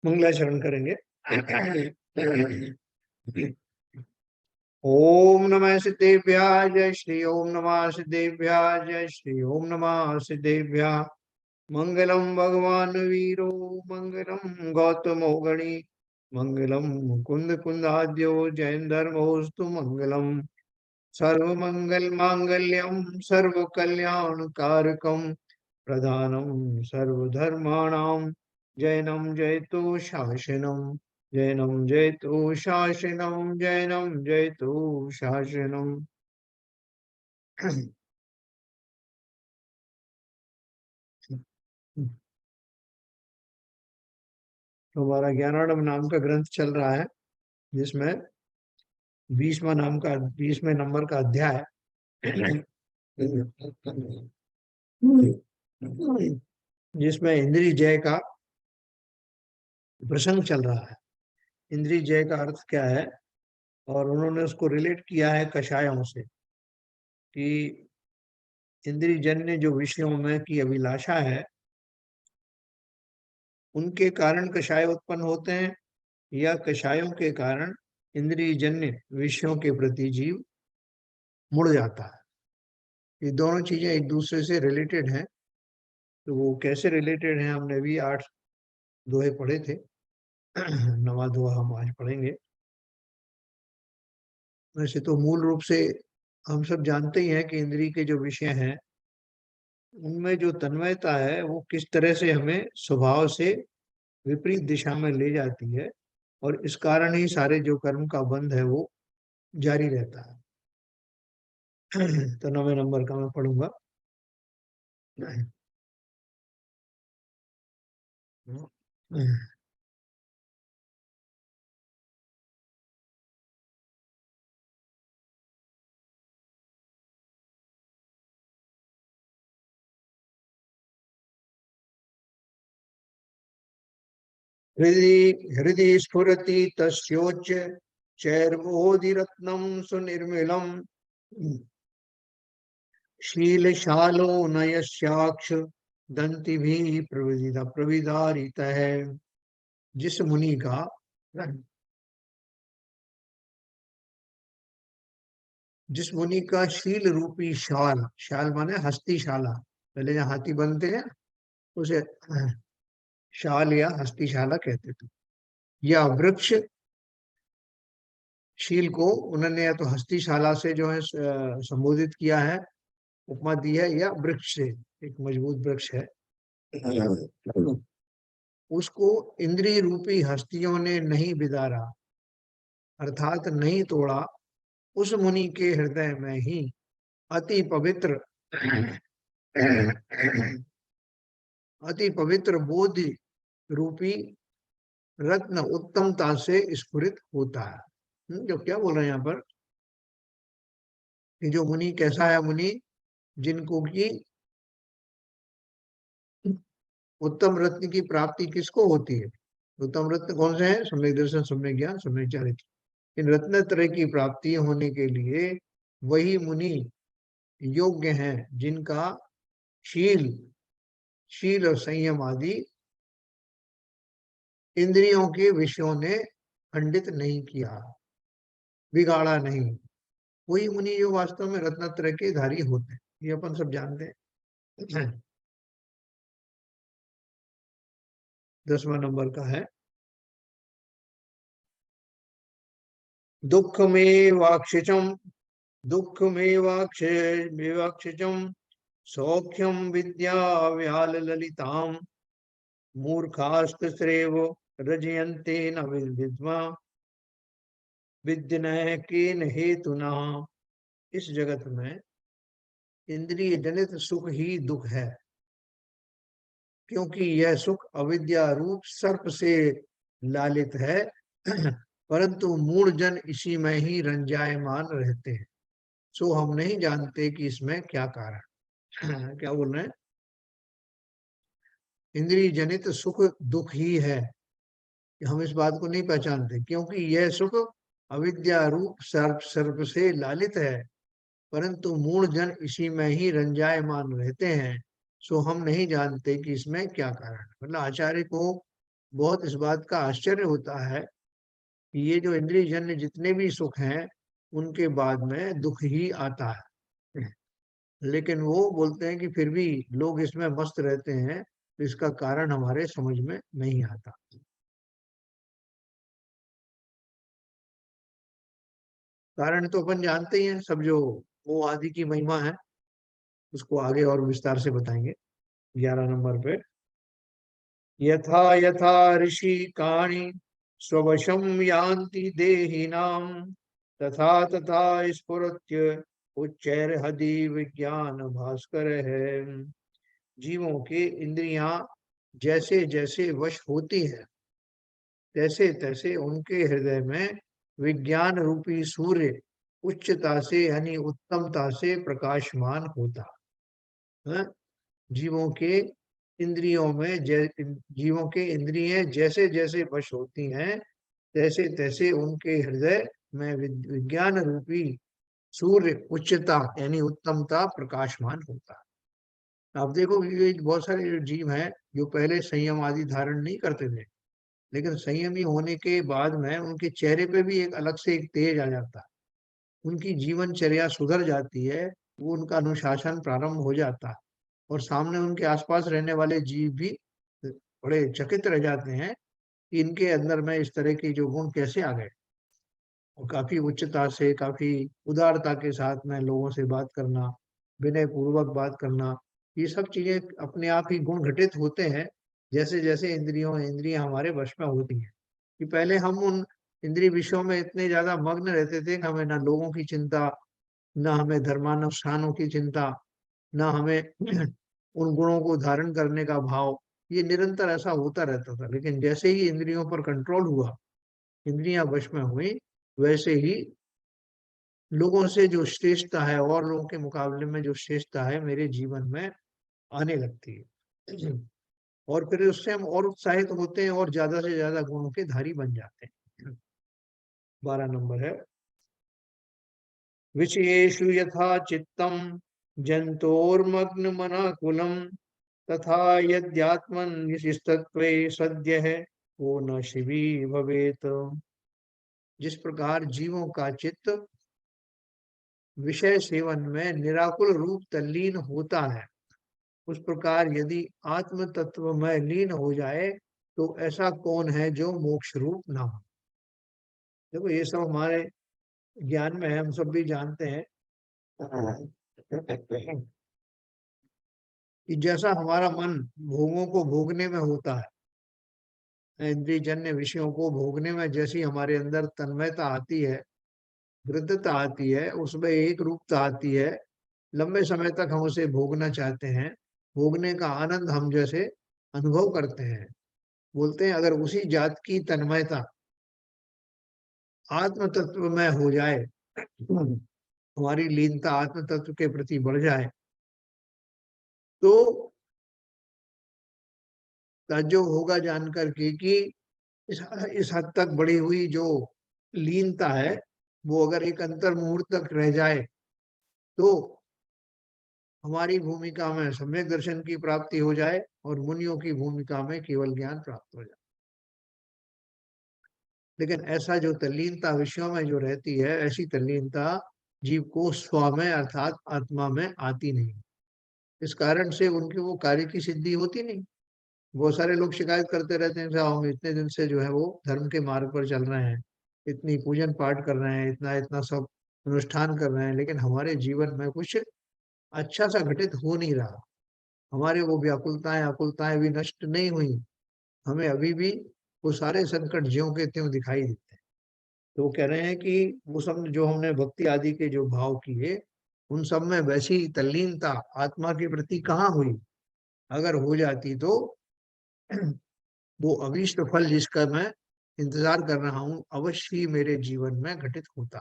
मंगलाचरण करेंगे। ओम नमः सिद्धेभ्याः जय श्री ओम नमः सिद्धेभ्याः जय श्री ओम नमः सिद्धेभ्याः। मंगलम भगवान वीरो मंगलम गौतमो गणी मंगलम मुकुंद कुंदाद्यो जैन धर्मोस्तु मंगलम। सर्वमंगल मांगल्यम सर्व कल्याण कारकम प्रधानम सर्वधर्माणां जैनम जयतु शासनम। जैनम जयतु शासनम जैनम जयतु शासनम। हमारा ज्ञानानंद नाम का ग्रंथ चल रहा है, जिसमें 20वें नंबर का अध्याय जिसमें इंद्रिय जय का प्रसंग चल रहा है। इंद्रिय जय का अर्थ क्या है, और उन्होंने उसको रिलेट किया है कषायों से कि इंद्रिय जन्य जो विषयों में की अभिलाषा है, उनके कारण कषाय उत्पन्न होते हैं, या कषायों के कारण इंद्रिय जन्य विषयों के प्रति जीव मुड़ जाता है। ये दोनों चीजें एक दूसरे से रिलेटेड हैं। तो वो कैसे रिलेटेड हैं, हमने भी 8 दोहे पढ़े थे। 9वां दोहा हम आज पढ़ेंगे। वैसे तो मूल रूप से हम सब जानते ही हैं कि इंद्रिय के जो विषय हैं, उनमें जो तन्मयता है वो किस तरह से हमें स्वभाव से विपरीत दिशा में ले जाती है, और इस कारण ही सारे जो कर्म का बंध है वो जारी रहता है। तो 9वें नंबर का मैं पढ़ूंगा। हृदि हृदि स्फुरति तस्योच्च चैर्बोधिरत्नं सुनिर्मलम् शीलशालो न यस्याक्ष दंतिभिः प्रविदारितः। जिस मुनि का शील रूपी शाल, शाल माने हस्तिशाला, पहले जहाँ हाथी बनते हैं उसे शाल या हस्तिशाला कहते थे, या वृक्ष, शील को उन्होंने या तो हस्तिशाला से जो है संबोधित किया है, उपमा दी है, या वृक्ष से, एक मजबूत वृक्ष है, उसको इंद्रिय रूपी हस्तियों ने नहीं बिदारा, अर्थात नहीं तोड़ा, उस मुनि के हृदय में ही अति पवित्र अति पवित्र बोधि रूपी रत्न उत्तमता से स्फुरित होता है। जो क्या बोल रहे हैं यहाँ पर कि जो मुनि कैसा है, मुनि जिनको की उत्तम रत्न की प्राप्ति किसको होती है। उत्तम रत्न कौन से हैं? सम्यक दर्शन, सम्यक ज्ञान, सम्यक चारित्र। इन रत्न तरह की प्राप्ति होने के लिए वही मुनि योग्य हैं जिनका शील शील और संयम आदि इंद्रियों के विषयों ने खंडित नहीं किया, बिगाड़ा नहीं। वही मुनि जो वास्तव में रत्नत्रय के धारी होते हैं, ये अपन सब जानते हैं। 10वां नंबर का है, दुःखमेवाक्षिचम दुःखमेवाक्षिचम सौख्यम विद्या व्याल ललिताम मूर्खास्त्रेव रजयन्ते न विद्मा विद्यनः केन हेतुना। इस जगत में इंद्रिय जनित सुख ही दुख है, क्योंकि यह सुख अविद्या रूप सर्प से लालित है, परंतु मूढ़ जन इसी में ही रंजायमान रहते हैं। सो हम नहीं जानते कि इसमें क्या कारण। क्या बोल रहे हैं? इंद्रिय जनित सुख दुख ही है, हम इस बात को नहीं पहचानते, क्योंकि यह सुख अविद्या रूप सर्प से लालित है, परंतु मूढ़ जन इसी में ही रंजायमान रहते हैं। सो हम नहीं जानते कि इसमें क्या कारण। मतलब आचार्य को बहुत इस बात का आश्चर्य होता है कि ये जो इंद्रिय जन्य जितने भी सुख हैं, उनके बाद में दुख ही आता है। लेकिन वो बोलते हैं कि फिर भी लोग इसमें मस्त रहते हैं, तो इसका कारण हमारे समझ में नहीं आता। कारण तो अपन जानते ही हैं सब, जो वो आदि की महिमा है, उसको आगे और विस्तार से बताएंगे 11 नंबर पे। यथा यथा ऋषि काणि स्ववशं यान्ति देहिनां, तथा तथा स्फुरत्य उच्चैर्हदि विज्ञान भास्कर है। जीवों के इंद्रियां जैसे जैसे वश होती है, तैसे तैसे उनके हृदय में विज्ञान रूपी सूर्य उच्चता से यानी उत्तमता से प्रकाशमान होता है। जीवों के इंद्रियों में जीवों के इंद्रियां जैसे जैसे वश होती हैं, तैसे तैसे उनके हृदय में विज्ञान रूपी सूर्य उच्चता यानी उत्तमता प्रकाशमान होता है। आप देखो, ये बहुत सारे जो जीव हैं जो पहले संयम आदि धारण नहीं करते थे, लेकिन संयमी होने के बाद में उनके चेहरे पे भी एक अलग से एक तेज आ जाता है। उनकी जीवनचर्या सुधर जाती है, वो उनका अनुशासन प्रारंभ हो जाता है, और सामने उनके आसपास रहने वाले जीव भी बड़े चकित रह जाते हैं कि इनके अंदर में इस तरह के जो गुण कैसे आ गए। और काफी उच्चता से, काफी उदारता के साथ में लोगों से बात करना, विनय पूर्वक बात करना, ये सब चीजें अपने आप ही गुण घटित होते हैं जैसे जैसे इंद्रियां हमारे वश में होती हैं। कि पहले हम उन इंद्रिय विषयों में इतने ज्यादा मग्न रहते थे कि हमें ना लोगों की चिंता, ना हमें धर्मानुष्ठानों की चिंता, ना हमें उन गुणों को धारण करने का भाव, ये निरंतर ऐसा होता रहता था। लेकिन जैसे ही इंद्रियों पर कंट्रोल हुआ, इंद्रियां वश में हुई, वैसे ही लोगों से जो श्रेष्ठता है और लोगों के मुकाबले में जो श्रेष्ठता है मेरे जीवन में आने लगती है। और फिर उससे हम और उत्साहित होते हैं और ज्यादा से ज्यादा गुणों के धारी बन जाते हैं। 12 नंबर है, विषयेषु यथा चित्तम जंतोर्मग्न मनाकुलम, तथा यद्यात्मन्यस्तत्वे सद्य है वो न शिवी भवेत। जिस प्रकार जीवों का चित्त विषय सेवन में निराकुल रूप तल्लीन होता है, उस प्रकार यदि आत्म तत्व में लीन हो जाए, तो ऐसा कौन है जो मोक्ष रूप ना हो। देखो, ये सब हमारे ज्ञान में है, हम सब भी जानते हैं कि जैसा हमारा मन भोगों को भोगने में होता है, इंद्रिय जन्य विषयों को भोगने में जैसी हमारे अंदर तन्मयता आती है, वृद्धता आती है, उसमें एक रूपता आती है, लंबे समय तक हम उसे भोगना चाहते हैं, भोगने का आनंद हम जैसे अनुभव करते हैं। बोलते हैं अगर उसी जात की तन्मयता आत्म तत्व में हो जाए, हमारी लीनता आत्म तत्व के प्रति बढ़ जाए, तो ताज्जुब होगा जानकर के कि इस हद तक बढ़ी हुई जो लीनता है, वो अगर एक अंतर मुहूर्त तक रह जाए, तो हमारी भूमिका में सम्यक दर्शन की प्राप्ति हो जाए और मुनियों की भूमिका में केवल ज्ञान प्राप्त हो जाए। लेकिन ऐसा जो तल्लीनता विषयों में जो रहती है, ऐसी तल्लीनता जीव को स्व में अर्थात आत्मा में आती नहीं। इस कारण से उनके वो कार्य की सिद्धि होती नहीं। बहुत सारे लोग शिकायत करते रहते हैं, साहब हम इतने दिन से जो है वो धर्म के मार्ग पर चल रहे हैं, इतनी पूजन पाठ कर रहे हैं, इतना इतना सब अनुष्ठान कर रहे हैं, लेकिन हमारे जीवन में कुछ अच्छा सा घटित हो नहीं रहा। हमारे वो व्याकुलताएं आकुलताएं भी नष्ट नहीं हुई, हमें अभी भी वो सारे संकट ज्यों के त्यों दिखाई देते हैं। तो वो कह रहे हैं कि वो सब जो हमने भक्ति आदि के जो भाव किए, उन सब में वैसी तल्लीनता आत्मा के प्रति कहाँ हुई। अगर हो जाती तो वो अभीष्ट फल जिसका मैं इंतजार कर रहा हूं, अवश्य ही मेरे जीवन में घटित होता।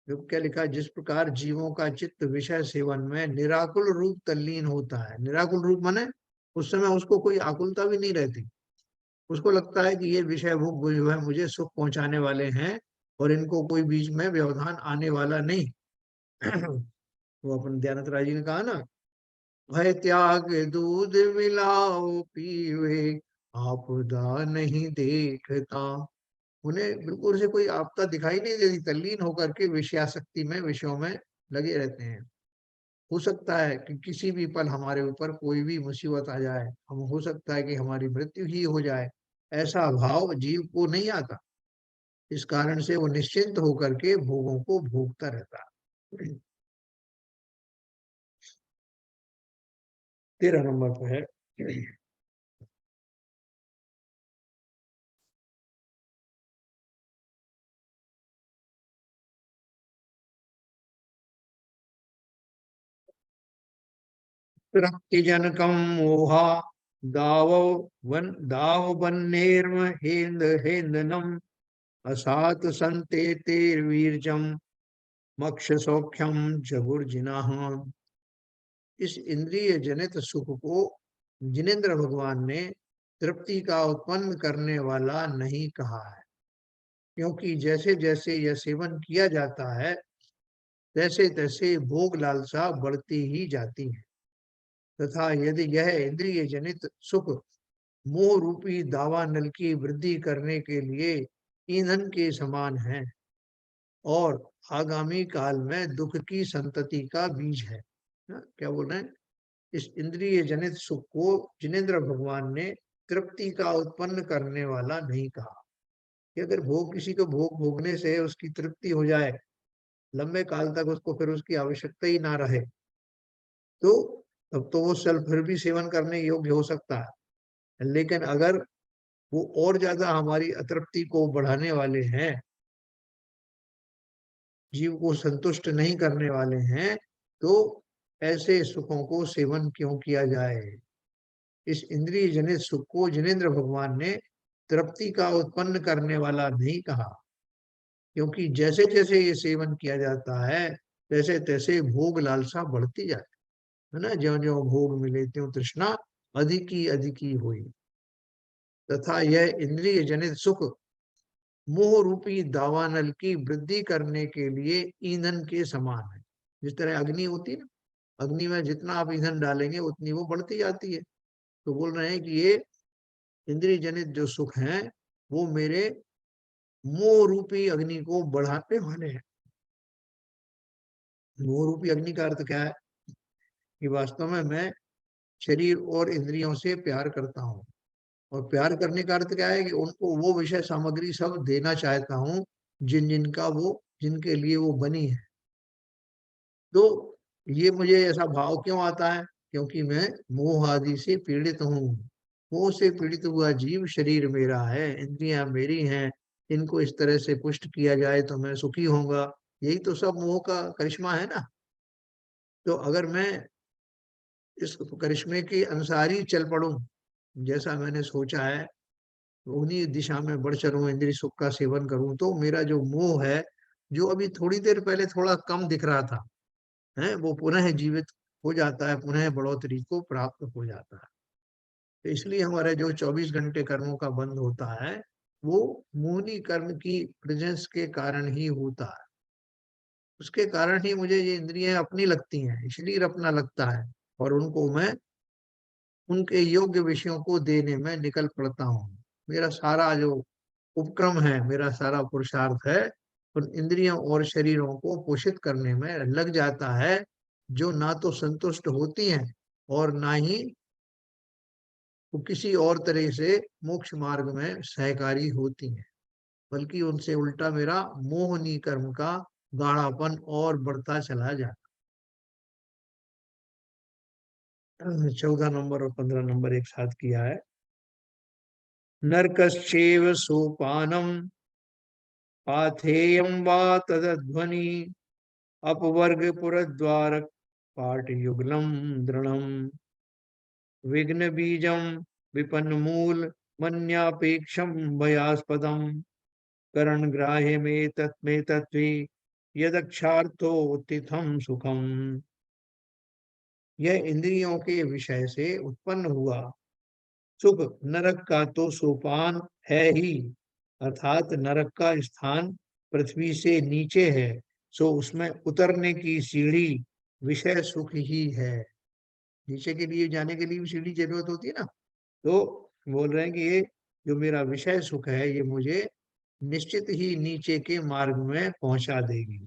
जो क्या लिखा, जिस प्रकार जीवों का चित्त विषय सेवन में निराकुल रूप तल्लीन होता है। निराकुल रूप माने उस समय उसको कोई आकुलता भी नहीं रहती, उसको लगता है कि ये विषय भोग जो है मुझे सुख पहुंचाने वाले हैं, और इनको कोई बीच में व्यवधान आने वाला नहीं। वो अपन दयानंद राय जी ने कहा ना भय त्याग दूध मिलाओ पीवे, आपदा नहीं देखता। उन्हें बिल्कुल से कोई आपदा दिखाई नहीं देती, तल्लीन होकर के विषयासक्ति में, विषयों में लगे रहते हैं। हो सकता है कि किसी भी पल हमारे ऊपर कोई भी मुसीबत आ जाए, हम हो सकता है कि हमारी मृत्यु ही हो जाए, ऐसा भाव जीव को नहीं आता। इस कारण से वो निश्चिंत होकर के भोगों को भोगता रहता है। 13 नंबर पर है, जनकम मोहा दावो दाव वन्नेर्म हेंदनम असात संते तेर्वीर्जम मक्ष सौख्यम जगुर्जिनाह। इस इंद्रिय जनित सुख को जिनेन्द्र भगवान ने तृप्ति का उत्पन्न करने वाला नहीं कहा है, क्योंकि जैसे जैसे यह सेवन किया जाता है, तैसे तैसे भोग लालसा बढ़ती ही जाती है। तथा यदि यह इंद्रिय जनित सुख मोह रूपी दावानल की वृद्धि करने के लिए ईंधन के समान है, और आगामी काल में दुख की संतति का बीज है। क्या बोल रहे हैं? इस इंद्रिय जनित सुख को जिनेन्द्र भगवान ने तृप्ति का उत्पन्न करने वाला नहीं कहा, कि अगर भोग किसी को भोग भोगने से उसकी तृप्ति हो जाए, लंबे काल तक उसको फिर उसकी आवश्यकता ही ना रहे, तो तब तो वो सेल्फ फिर भी सेवन करने योग्य हो सकता है। लेकिन अगर वो और ज्यादा हमारी अतृप्ति को बढ़ाने वाले हैं, जीव को संतुष्ट नहीं करने वाले हैं, तो ऐसे सुखों को सेवन क्यों किया जाए। इस इंद्रिय जनित सुख को जिनेन्द्र भगवान ने तृप्ति का उत्पन्न करने वाला नहीं कहा, क्योंकि जैसे जैसे ये सेवन किया जाता है, तैसे तैसे भोग लालसा बढ़ती जाती है ना। ज्यो ज्यो भोग मिले त्यों तृष्णा अधिकी अधिकी हुई। तथा यह इंद्रिय जनित सुख मोह रूपी दावानल की वृद्धि करने के लिए ईंधन के समान है। जिस तरह अग्नि होती है ना, अग्नि में जितना आप ईंधन डालेंगे उतनी वो बढ़ती जाती है। तो बोल रहे हैं कि ये इंद्रिय जनित जो सुख हैं, वो मेरे मोह रूपी अग्नि को बढ़ाने वाले हैं। मोह रूपी अग्नि का अर्थ क्या है? कि वास्तव में मैं शरीर और इंद्रियों से प्यार करता हूँ, और प्यार करने का अर्थ क्या है? कि उनको वो विषय सामग्री सब देना चाहता हूँ जिनके लिए वो बनी है। तो ये मुझे ऐसा भाव क्यों आता है? क्योंकि मैं मोह आदि से पीड़ित हूँ। मोह से पीड़ित हुआ जीव शरीर मेरा है, इंद्रियां मेरी हैं, इनको इस तरह से पुष्ट किया जाए तो मैं सुखी होऊंगा। यही तो सब मोह का करिश्मा है ना। तो अगर मैं इस करिश्मे के अनुसार ही चल पड़ूं, जैसा मैंने सोचा है, उन्हीं दिशा में बढ़ चलूं, इंद्रिय सुख का सेवन करूं, तो मेरा जो मोह है, जो अभी थोड़ी देर पहले थोड़ा कम दिख रहा था, है वो पुनः जीवित हो जाता है, पुनः बढ़ोतरी को प्राप्त हो जाता है। तो इसलिए हमारे जो 24 घंटे कर्मों का बंद होता है, वो मोहनी कर्म की प्रेजेंस के कारण ही होता है। उसके कारण ही मुझे ये इंद्रियां अपनी लगती हैं, शरीर अपना लगता है, और उनको मैं उनके योग्य विषयों को देने में निकल पड़ता हूँ। मेरा सारा जो उपक्रम है, मेरा सारा पुरुषार्थ है, उन इंद्रियों और शरीरों को पोषित करने में लग जाता है, जो ना तो संतुष्ट होती हैं, और ना ही वो किसी और तरह से मोक्ष मार्ग में सहकारी होती हैं, बल्कि उनसे उल्टा मेरा मोहनी कर्म का गाढ़ापन और बढ़ता चला जाता। 14 नंबर और 15 नंबर एक साथ किया है। नरकश्चैव सोपानम पाथेयं वा तदध्वनि अपवर्ग पुरद्वार पाटयुगलम दृढ़म विघ्न बीजम विपन्न मूल मन्यापेक्षम भयास्पदम करण ग्राह्य में तत्वे यदक्षार्थो उत्थितम सुखम। यह इंद्रियों के विषय से उत्पन्न हुआ सुख नरक का तो सोपान है ही, अर्थात नरक का स्थान पृथ्वी से नीचे है, सो उसमें उतरने की सीढ़ी विषय सुख ही है। नीचे के लिए जाने के लिए भी सीढ़ी जरूरत होती है ना। तो बोल रहे हैं कि ये जो मेरा विषय सुख है ये मुझे निश्चित ही नीचे के मार्ग में पहुंचा देगी।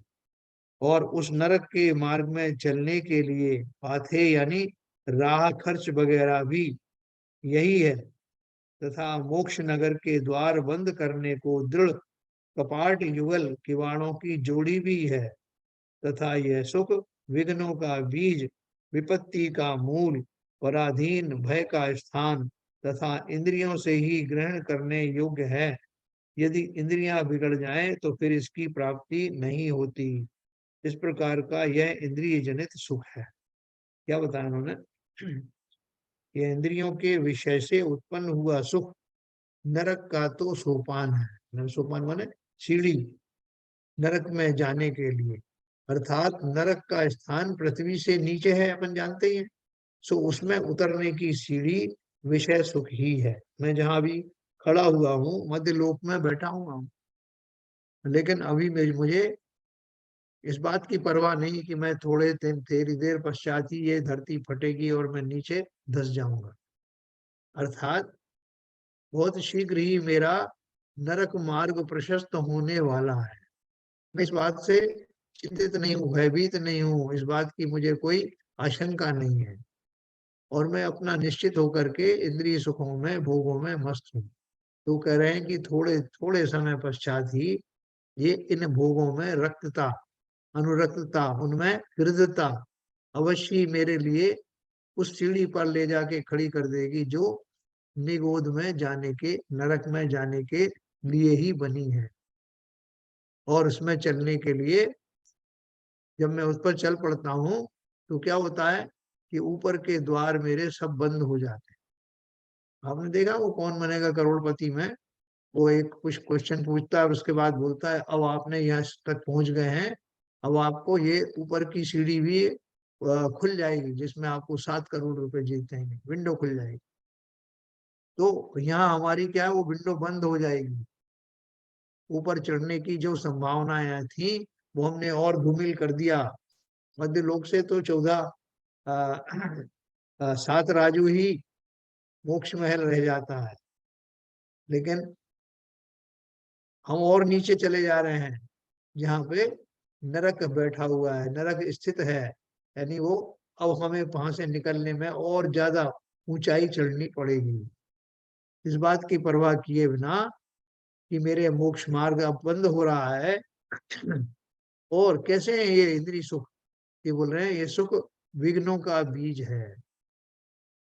और उस नरक के मार्ग में चलने के लिए पाथे यानी राह खर्च वगैरह भी यही है। तथा मोक्ष नगर के द्वार बंद करने को दृढ़ कपाट युगल किवाड़ों की जोड़ी भी है। तथा यह सुख विघ्नों का बीज, विपत्ति का मूल, पराधीन भय का स्थान तथा इंद्रियों से ही ग्रहण करने योग्य है। यदि इंद्रियां बिगड़ जाएं तो फिर इसकी प्राप्ति नहीं होती। इस प्रकार का यह इंद्रिय जनित सुख है। क्या बताया उन्होंने? यह इंद्रियों के विषय से उत्पन्न हुआ सुख नरक का तो सोपान है। सोपान माने सीढ़ी, नरक में जाने के लिए। अर्थात नरक का स्थान पृथ्वी से नीचे है, अपन जानते ही हैं। सो उसमें उतरने की सीढ़ी विषय सुख ही है। मैं जहां भी खड़ा हुआ हूँ मध्य लोक में बैठा हुआ हूँ, लेकिन अभी मुझे इस बात की परवाह नहीं कि मैं थोड़ी देर पश्चात ही ये धरती फटेगी और मैं नीचे धंस जाऊंगा। अर्थात बहुत शीघ्र ही मेरा नरक मार्ग प्रशस्त होने वाला है। मैं इस बात से चिंतित नहीं हूँ, भयभीत नहीं हूँ, इस बात की मुझे कोई आशंका नहीं है। और मैं अपना निश्चित होकर के इंद्रिय सुखों में भोगों में मस्त हूँ। तो कह रहे हैं कि थोड़े थोड़े समय पश्चात ही ये इन भोगों में रक्तता, अनुरक्तता, उनमें हृदयता अवश्य मेरे लिए उस सीढ़ी पर ले जाके खड़ी कर देगी जो निगोद में जाने के, नरक में जाने के लिए ही बनी है। और उसमें चलने के लिए जब मैं उस पर चल पड़ता हूँ तो क्या होता है कि ऊपर के द्वार मेरे सब बंद हो जाते हैं। आपने देखा वो कौन बनेगा करोड़पति में, वो एक कुछ क्वेश्चन पूछता है और उसके बाद बोलता है अब आपने यहाँ तक पहुंच गए हैं, अब आपको ये ऊपर की सीढ़ी भी खुल जाएगी जिसमें आपको 7 करोड़ रुपए जीतते हैं, विंडो खुल जाएगी। तो यहाँ हमारी क्या है, वो विंडो बंद हो जाएगी। ऊपर चढ़ने की जो संभावनाएं थी वो हमने और धूमिल कर दिया। मध्य लोक से तो 7 राजू ही मोक्ष महल रह जाता है, लेकिन हम और नीचे चले जा रहे हैं जहाँ पे नरक बैठा हुआ है, नरक स्थित है। यानी वो अब हमें वहां से निकलने में और ज्यादा ऊंचाई चढ़नी पड़ेगी। इस बात की परवाह किए बिना कि मेरे मोक्ष मार्ग अब बंद हो रहा है। और कैसे है ये इंद्रिय सुख? ये बोल रहे हैं ये सुख विघ्नों का बीज है।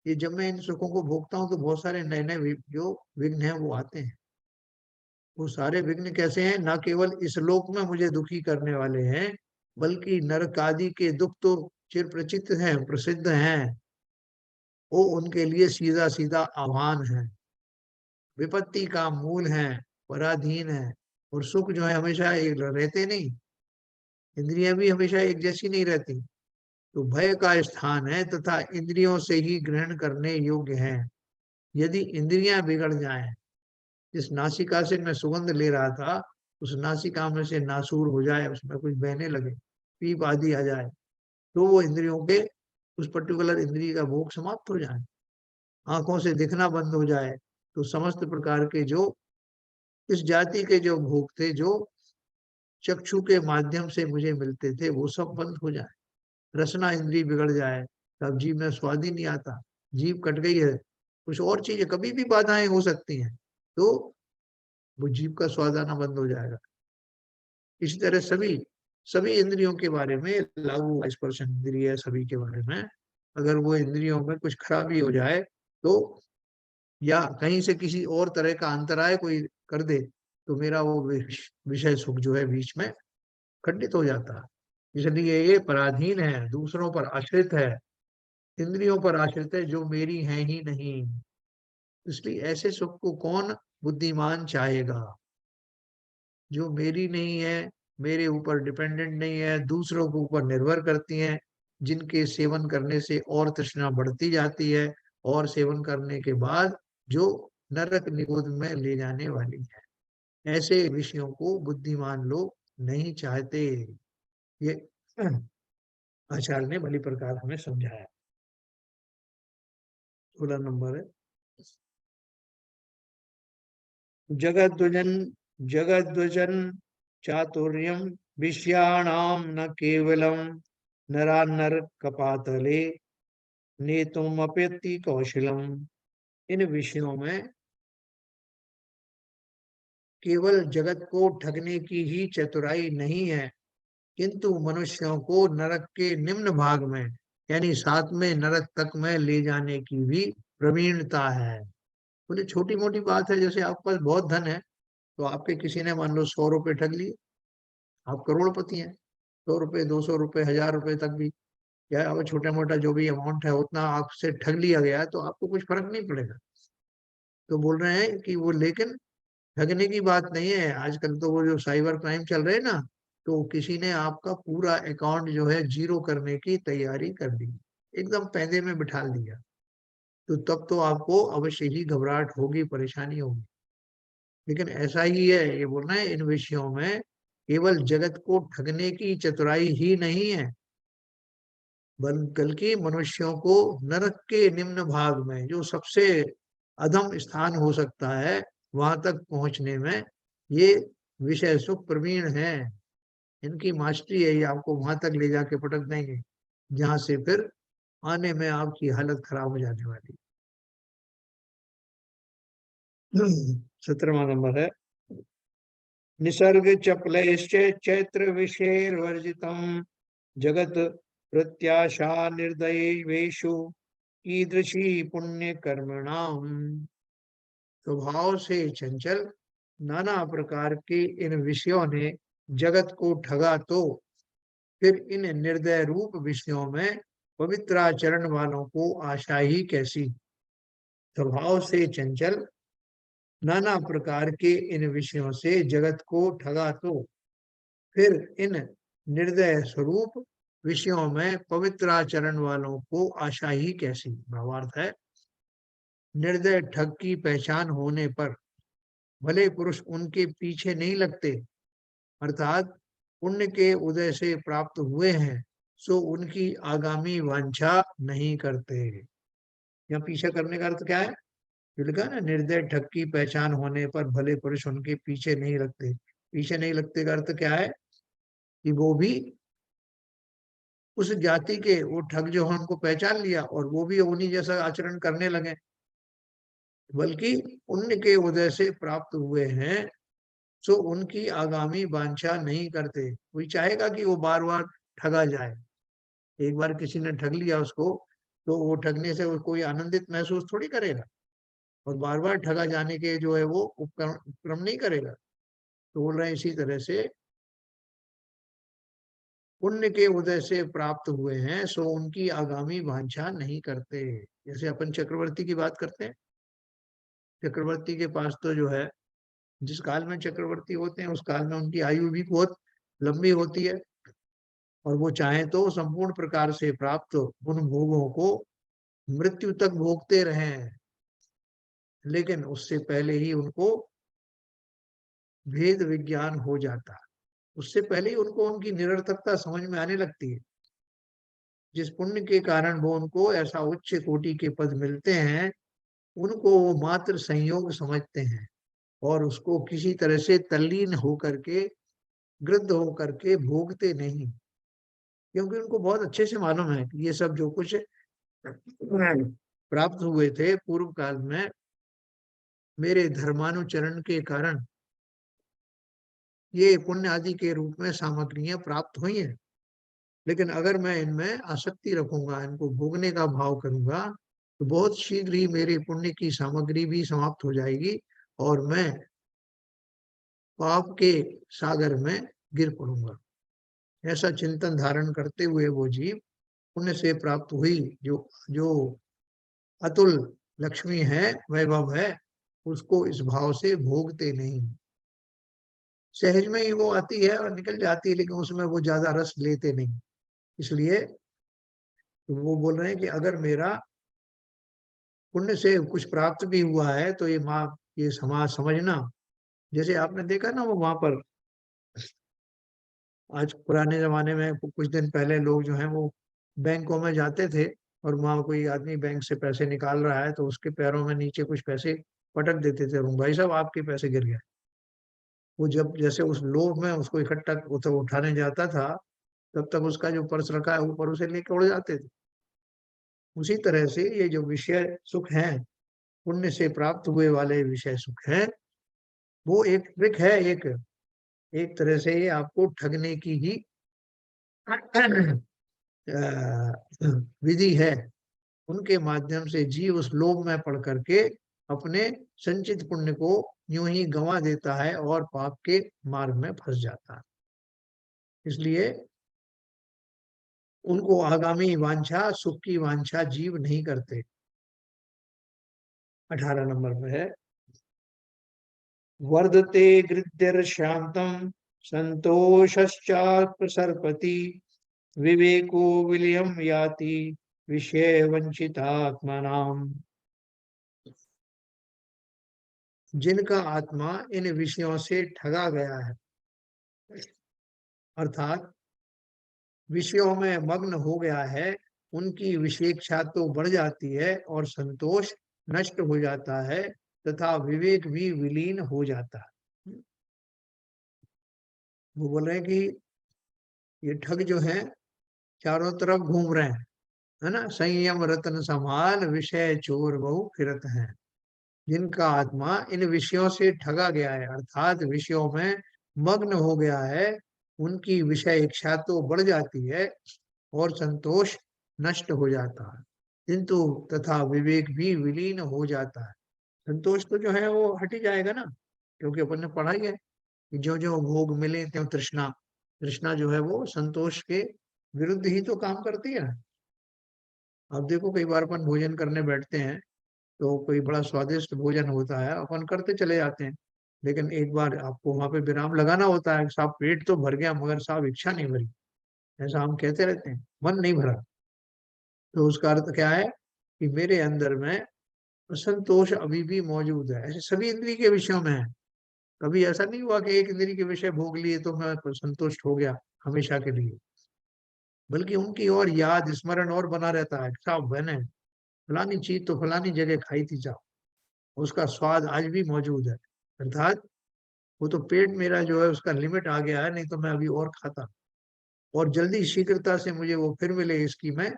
ये जब मैं इन सुखों को भोगता हूँ तो बहुत सारे नए नए जो विघ्न है वो आते हैं। वो सारे विघ्न कैसे हैं? न केवल इस लोक में मुझे दुखी करने वाले हैं, बल्कि नरक आदि के दुख तो चिर प्रचित हैं, प्रसिद्ध हैं। वो उनके लिए सीधा सीधा आह्वान है, विपत्ति का मूल है, पराधीन है। और सुख जो है हमेशा एक रहते नहीं, इंद्रियां भी हमेशा एक जैसी नहीं रहती। तो भय का स्थान है तथा इंद्रियों से ही ग्रहण करने योग्य है। यदि इंद्रियां बिगड़ जाएं, जिस नासिका से मैं सुगंध ले रहा था उस नासिका में से नासूर हो जाए, उसमें कुछ बहने लगे, पीप आदि आ जाए, तो वो इंद्रियों के, उस पर्टिकुलर इंद्रिय का भोग समाप्त हो जाए। आंखों से दिखना बंद हो जाए तो समस्त प्रकार के जो इस जाति के जो भोग थे, जो चक्षु के माध्यम से मुझे मिलते थे, वो सब बंद हो जाए। रसना इंद्रिय बिगड़ जाए, तब जीभ में स्वाद ही नहीं आता, जीभ कट गई है, कुछ और चीजें कभी भी बाधाएं हो सकती हैं, तो वो जीभ का स्वाद आना बंद हो जाएगा। इसी तरह सभी सभी इंद्रियों के बारे में लागू, स्पर्श इंद्रिय सभी के बारे में अगर वो इंद्रियों में कुछ खराबी हो जाए तो, या कहीं से किसी और तरह का अंतराय कोई कर दे, तो मेरा वो विषय सुख जो है बीच में खंडित हो जाता है। इसलिए ये पराधीन है, दूसरों पर आश्रित है, इंद्रियों पर आश्रित है जो मेरी है ही नहीं। इसलिए ऐसे सुख को कौन बुद्धिमान चाहेगा? जो मेरी नहीं है, मेरे ऊपर डिपेंडेंट नहीं है, दूसरों के ऊपर निर्भर करती हैं, जिनके सेवन करने से और तृष्णा बढ़ती जाती है, और सेवन करने के बाद जो नरक निगोद में ले जाने वाली है। ऐसे विषयों को बुद्धिमान लोग नहीं चाहते। ये आचार्य ने भली प्रकार हमें समझाया। 16 नंबर है। जगद्वजन जगद्वजन चातुर्यम विषयाणाम न केवलम नरानर कपातले नेतुमप्यति कौशलम। इन विषयों में केवल जगत को ठगने की ही चतुराई नहीं है, किंतु मनुष्यों को नरक के निम्न भाग में यानी सातवें नरक तक में ले जाने की भी प्रवीणता है। बोले छोटी मोटी बात है, जैसे आपके पास बहुत धन है, तो आपके किसी ने मान लो 100 रुपए ठग लिए, आप करोड़पति हैं, 100 रुपए, 200 रुपए, 1000 रुपए तक भी, या अब छोटा मोटा जो भी अमाउंट है उतना आपसे ठग लिया गया है, तो आपको कुछ फर्क नहीं पड़ेगा। तो बोल रहे हैं कि वो, लेकिन ठगने की बात नहीं है, आजकल तो वो जो साइबर क्राइम चल रहे हैं ना, तो किसी ने आपका पूरा अकाउंट जो है जीरो करने की तैयारी कर दी, एकदम पैदे में बिठा दिया, तो तब तो आपको अवश्य ही घबराहट होगी, परेशानी होगी। लेकिन ऐसा ही है, ये बोलना है इन विषयों में केवल जगत को ठगने की चतुराई ही नहीं है, बल्कि मनुष्यों को नरक के निम्न भाग में, जो सबसे अधम स्थान हो सकता है, वहां तक पहुंचने में ये विषय सुख प्रवीण है। इनकी मास्टरी है, ये आपको वहां तक ले जाके पटक देंगे जहां से फिर आने में आपकी हालत खराब हो जाने वाली। 17वां नंबर है। निसर्ग चपलश्च चैत्र विषेर्वर्जितम जगत प्रत्याशा निर्दयेषु कीदृशी पुण्य कर्मणाम। स्वभाव से चंचल नाना प्रकार के इन विषयों ने जगत को ठगा, तो फिर इन निर्दय रूप विषयों में पवित्राचरण वालों को आशा ही कैसी। स्वभाव से चंचल नाना प्रकार के इन विषयों से जगत को ठगा, तो फिर इन निर्दय स्वरूप विषयों में पवित्राचरण वालों को आशा ही कैसी। भावार्थ है, निर्दय ठग की पहचान होने पर भले पुरुष उनके पीछे नहीं लगते, अर्थात पुण्य के उदय से प्राप्त हुए हैं, सो उनकी आगामी वांछा नहीं करते। यहाँ पीछे करने का अर्थ क्या है? जो लिखा है ना, निर्दय ठग की पहचान होने पर भले पुरुष उनके पीछे नहीं लगते। पीछे नहीं लगते का अर्थ क्या है? कि वो भी उस जाति के, वो ठग जो है उनको पहचान लिया और वो भी उन्हीं जैसा आचरण करने लगे, बल्कि पुण्य के उदय से प्राप्त हुए हैं, सो उनकी आगामी वांछा नहीं करते। कोई चाहेगा कि वो बार बार ठगा जाए? एक बार किसी ने ठग लिया उसको, तो वो ठगने से वो कोई आनंदित महसूस थोड़ी करेगा, और बार बार ठगा जाने के जो है वो उपक्रम नहीं करेगा। तो बोल रहे हैं इसी तरह से पुण्य के उदय से प्राप्त हुए हैं, सो उनकी आगामी वांछा नहीं करते। जैसे अपन चक्रवर्ती की बात करते हैं, चक्रवर्ती के पास तो जो है, जिस काल में चक्रवर्ती होते हैं उस काल में उनकी आयु भी बहुत लंबी होती है, और वो चाहे तो संपूर्ण प्रकार से प्राप्त उन भोगों को मृत्यु तक भोगते रहें, लेकिन उससे पहले ही उनको भेद विज्ञान हो जाता, उससे पहले ही उनको उनकी निरर्थकता समझ में आने लगती है। जिस पुण्य के कारण वो उनको ऐसा उच्च कोटि के पद मिलते हैं, उनको वो मात्र संयोग समझते हैं, और उसको किसी तरह से तल्लीन होकर के, गृद्ध होकर के भोगते नहीं, क्योंकि उनको बहुत अच्छे से मालूम है कि ये सब जो कुछ प्राप्त हुए थे पूर्व काल में मेरे धर्मानुचरण के कारण, ये पुण्य आदि के रूप में सामग्रियां प्राप्त हुई हैं। लेकिन अगर मैं इनमें आसक्ति रखूंगा, इनको भोगने का भाव करूंगा, तो बहुत शीघ्र ही मेरे पुण्य की सामग्री भी समाप्त हो जाएगी, और मैं पाप के सागर में गिर पड़ूंगा। ऐसा चिंतन धारण करते हुए वो जीव पुण्य से प्राप्त हुई जो जो अतुल लक्ष्मी है, वैभव है, उसको इस भाव से भोगते नहीं। सहज में ही वो आती है और निकल जाती है, लेकिन उसमें वो ज्यादा रस लेते नहीं। इसलिए वो बोल रहे हैं कि अगर मेरा पुण्य से कुछ प्राप्त भी हुआ है, तो ये माँ, ये समाज समझना। जैसे आपने देखा ना, वो वहां पर आज पुराने जमाने में कुछ दिन पहले लोग जो हैं वो बैंकों में जाते थे और वहां कोई आदमी बैंक से पैसे निकाल रहा है तो उसके पैरों में नीचे कुछ पैसे पटक देते थे, भाई साहब आपके पैसे गिर गए। वो जब जैसे उस लोभ में उसको इकट्ठा उठाने जाता था, तब तक उसका जो पर्स रखा है ऊपर उसे लेके उड़ जाते थे। उसी तरह से ये जो विषय सुख है, पुण्य से प्राप्त हुए वाले विषय सुख है, वो एक ट्रिक है, एक एक तरह से ये आपको ठगने की ही विधि है। उनके माध्यम से जीव उस लोभ में पड़ करके अपने संचित पुण्य को यूं ही गंवा देता है और पाप के मार्ग में फंस जाता है। इसलिए उनको आगामी वांछा, सुख की वांछा जीव नहीं करते। 18 नंबर पे है, वर्धते गृध्यर्शांतम संतोषश्चात्म सर्पति विवेको विलियम याति विषय वंचितात्मनाम। जिनका आत्मा इन विषयों से ठगा गया है, अर्थात विषयों में मग्न हो गया है, उनकी विषेक्षा तो बढ़ जाती है और संतोष नष्ट हो जाता है तथा विवेक भी विलीन हो जाता है। वो बोल रहे हैं कि ये ठग जो है चारों तरफ घूम रहे हैं, है ना। संयम रतन समान विषय चोर बहु फिरत हैं। जिनका आत्मा इन विषयों से ठगा गया है, अर्थात विषयों में मग्न हो गया है, उनकी विषय इच्छा तो बढ़ जाती है और संतोष नष्ट हो जाता है, किंतु तथा विवेक भी विलीन हो जाता है। संतोष तो जो है वो हट ही जाएगा ना, क्योंकि अपन ने पढ़ा ही है कि जो जो भोग मिले त्यों तृष्णा, तृष्णा जो है वो संतोष के विरुद्ध ही तो काम करती है। अब देखो कई बार अपन भोजन करने बैठते हैं तो कोई बड़ा स्वादिष्ट भोजन होता है, अपन करते चले जाते हैं, लेकिन एक बार आपको वहां पे विराम लगाना होता है, साहब पेट तो भर गया मगर साहब इच्छा नहीं भरी। ऐसा हम कहते रहते हैं, मन नहीं भरा। तो उसका अर्थ क्या है कि मेरे अंदर में असंतोष अभी भी मौजूद है। ऐसे सभी इंद्रिय के विषयों में है। कभी ऐसा नहीं हुआ कि एक इंद्रिय के विषय भोग लिए तो मैं संतुष्ट हो गया हमेशा के लिए, बल्कि उनकी और याद स्मरण और बना रहता है। साहब मैंने फलानी चीज तो फलानी जगह खाई थी साहब, उसका स्वाद आज भी मौजूद है। अर्थात वो तो पेट मेरा जो है उसका लिमिट आ गया है, नहीं तो मैं अभी और खाता और जल्दी शीघ्रता से मुझे वो फिर मिले, इसकी मैं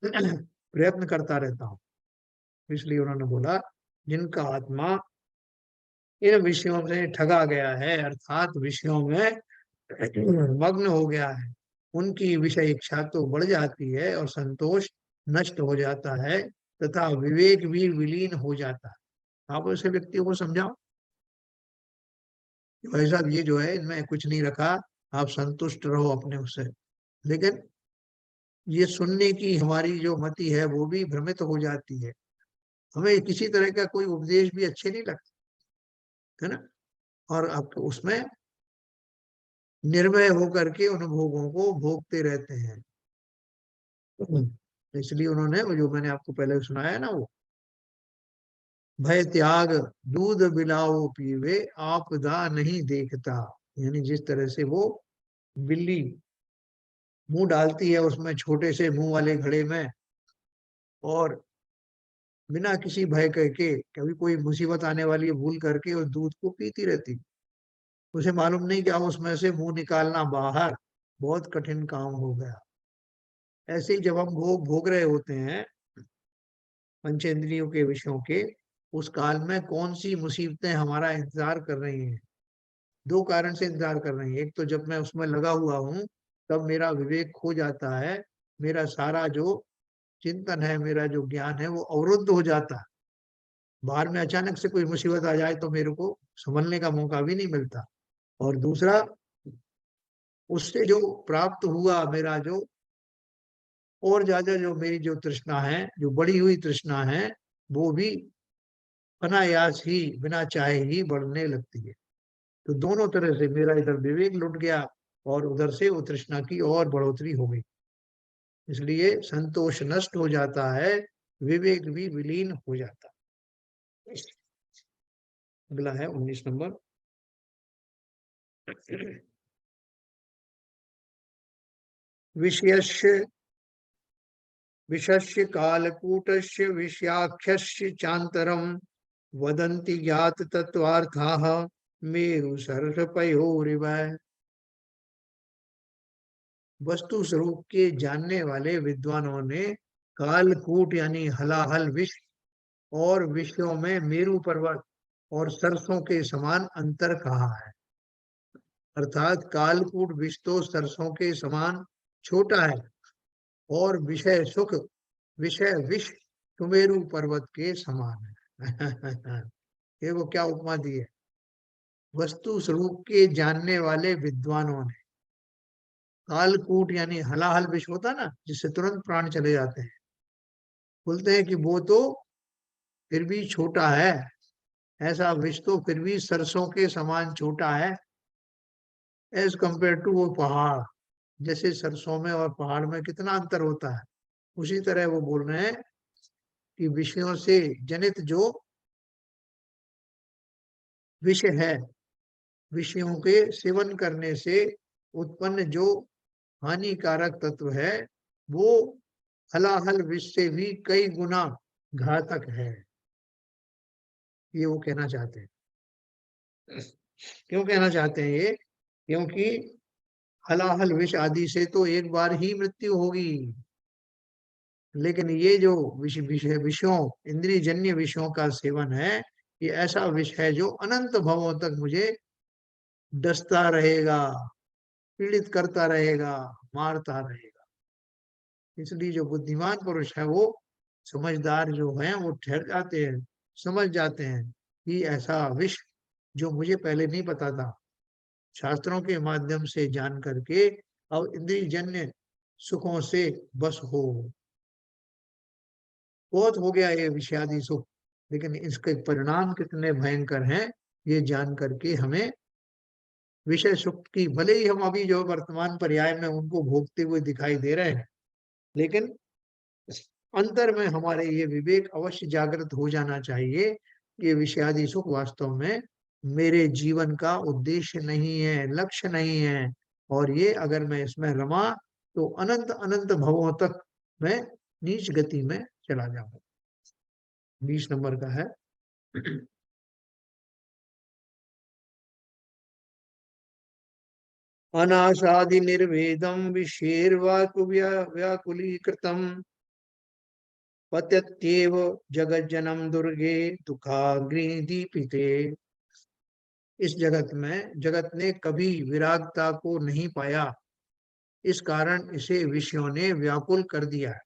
प्रयत्न करता रहता हूँ। इसलिए उन्होंने बोला जिनका आत्मा इन विषयों से ठगा गया है, अर्थात विषयों में मग्न हो गया है, उनकी विषय इच्छा तो बढ़ जाती है और संतोष नष्ट हो जाता है तथा विवेक भी विलीन हो जाता है। आप ऐसे व्यक्तियों को समझाओ कि भाई साहब ये जो है इनमें कुछ नहीं रखा, आप संतुष्ट रहो अपने उससे। लेकिन ये सुनने की हमारी जो मति है वो भी भ्रमित हो जाती है, हमें किसी तरह का कोई उपदेश भी अच्छे नहीं लगते, है ना। और आप उसमें निर्भय होकर के उन भोगों को भोगते रहते हैं। इसलिए उन्होंने वो जो मैंने आपको पहले सुनाया है ना, वो भय त्याग दूध बिलाओ पीवे आपदा नहीं देखता। यानी जिस तरह से वो बिल्ली मुंह डालती है उसमें छोटे से मुंह वाले घड़े में, और बिना किसी भय के कभी कोई मुसीबत आने वाली है भूल करके उस दूध को पीती रहती, उसे मालूम नहीं क्या उसमें से मुंह निकालना बाहर बहुत कठिन काम हो गया। ऐसे ही जब हम भोग भोग रहे होते हैं पंचेंद्रियों के विषयों के, उस काल में कौन सी मुसीबतें हमारा इंतजार कर रही हैं। दो कारण से इंतजार कर रही हैं, एक तो जब मैं उसमें लगा हुआ हूँ तब मेरा विवेक खो जाता है, मेरा सारा जो चिंतन है, मेरा जो ज्ञान है वो अवरुद्ध हो जाता है। बाहर में अचानक से कोई मुसीबत आ जाए तो मेरे को संभलने का मौका भी नहीं मिलता। और दूसरा, उससे जो प्राप्त हुआ मेरा जो और ज्यादा जो मेरी जो तृष्णा है, जो बढ़ी हुई तृष्णा है, वो भी अनायास ही बिना चाहे ही बढ़ने लगती है। तो दोनों तरह से मेरा इधर विवेक लुट गया और उधर से वो तृष्णा की और बढ़ोतरी हो गई। इसलिए संतोष नष्ट हो जाता है, विवेक भी विलीन हो जाता है। अगला है 19 नंबर। विषयस्य विशस्य कालकूटस्य विषयाख्यस्य चान्तरं वदन्ति ज्ञात तत्वार्थाः मेरु सर्षपयोरिव। वस्तु स्वरूप के जानने वाले विद्वानों ने कालकूट यानी हलाहल विश्व और विषयों में मेरु पर्वत और सरसों के समान अंतर कहा है। अर्थात कालकूट विष तो सरसों के समान छोटा है और विषय सुख विषय विष सुमेरु पर्वत के समान है। ये वो क्या उपमा दी है। वस्तु स्वरूप के जानने वाले विद्वानों ने कालकूट यानी हलाहल विष होता ना जिससे तुरंत प्राण चले जाते हैं, बोलते हैं कि वो तो फिर भी छोटा है, ऐसा विष तो फिर भी सरसों के समान छोटा है एज कंपेयर टू वो पहाड़। जैसे सरसों में और पहाड़ में कितना अंतर होता है, उसी तरह वो बोल रहे हैं कि विषयों से जनित जो विषय है, विषयों के सेवन करने से उत्पन्न जो हानिकारक तत्व है वो हलाहल विष से भी कई गुना घातक है। ये वो कहना चाहते हैं। क्यों कहना चाहते हैं ये? क्योंकि हलाहल विष आदि से तो एक बार ही मृत्यु होगी, लेकिन ये जो विषयों इंद्रिय जन्य विषयों का सेवन है, ये ऐसा विष है जो अनंत भवों तक मुझे डसता रहेगा, पीड़ित करता रहेगा, मारता रहेगा। इसलिए जो बुद्धिमान पुरुष है वो समझदार जो है वो ठहर जाते हैं, समझ जाते हैं कि ऐसा विष जो मुझे पहले नहीं पता था, शास्त्रों के माध्यम से जान करके अब इंद्रिय जन्य सुखों से बस हो, बहुत हो गया ये विषादी सुख, लेकिन इसके परिणाम कितने भयंकर हैं ये जान करके हमें विषय सुख की, भले ही हम अभी जो वर्तमान पर्याय में उनको भोगते हुए दिखाई दे रहे हैं, लेकिन अंतर में हमारे ये विवेक अवश्य जागृत हो जाना चाहिए कि विषयादि सुख वास्तव में मेरे जीवन का उद्देश्य नहीं है, लक्ष्य नहीं है, और ये अगर मैं इसमें रमा तो अनंत अनंत भवों तक मैं नीच गति में चला जाऊंगा। 20 नंबर का है। अनाशादि निर्वेदम विषेर्वाकु व्याकुलीकृतम पत्यत्येव जगज्जनम दुर्गे दुखाग्नि दीपिते। इस जगत ने कभी विरागता को नहीं पाया, इस कारण इसे विषयों ने व्याकुल कर दिया है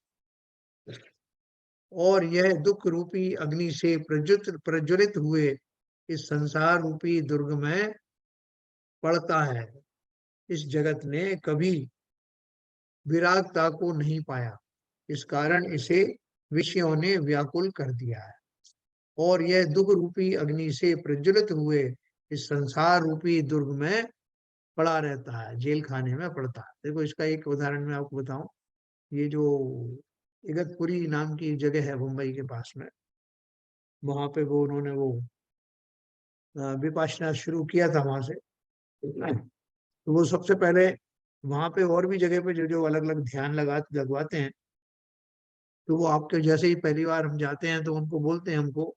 और यह दुख रूपी अग्नि से प्रज्वलित हुए इस संसार रूपी दुर्ग में पड़ता है। इस जगत ने कभी विरागता को नहीं पाया, इस कारण इसे विषयों ने व्याकुल कर दिया है और यह दुख रूपी अग्नि से प्रज्वलित हुए इस संसार रूपी दुर्ग में पड़ा रहता है, जेल खाने में पड़ता है। देखो इसका एक उदाहरण मैं आपको बताऊं, ये जो इगतपुरी नाम की जगह है मुंबई के पास में, वहां पे वो उन्होंने वो विपाशना शुरू किया था वहां से। तो वो सबसे पहले वहां पे और भी जगह पे जो जो अलग अलग ध्यान लगवाते हैं, तो वो आपके जैसे ही पहली बार हम जाते हैं तो उनको बोलते हैं हमको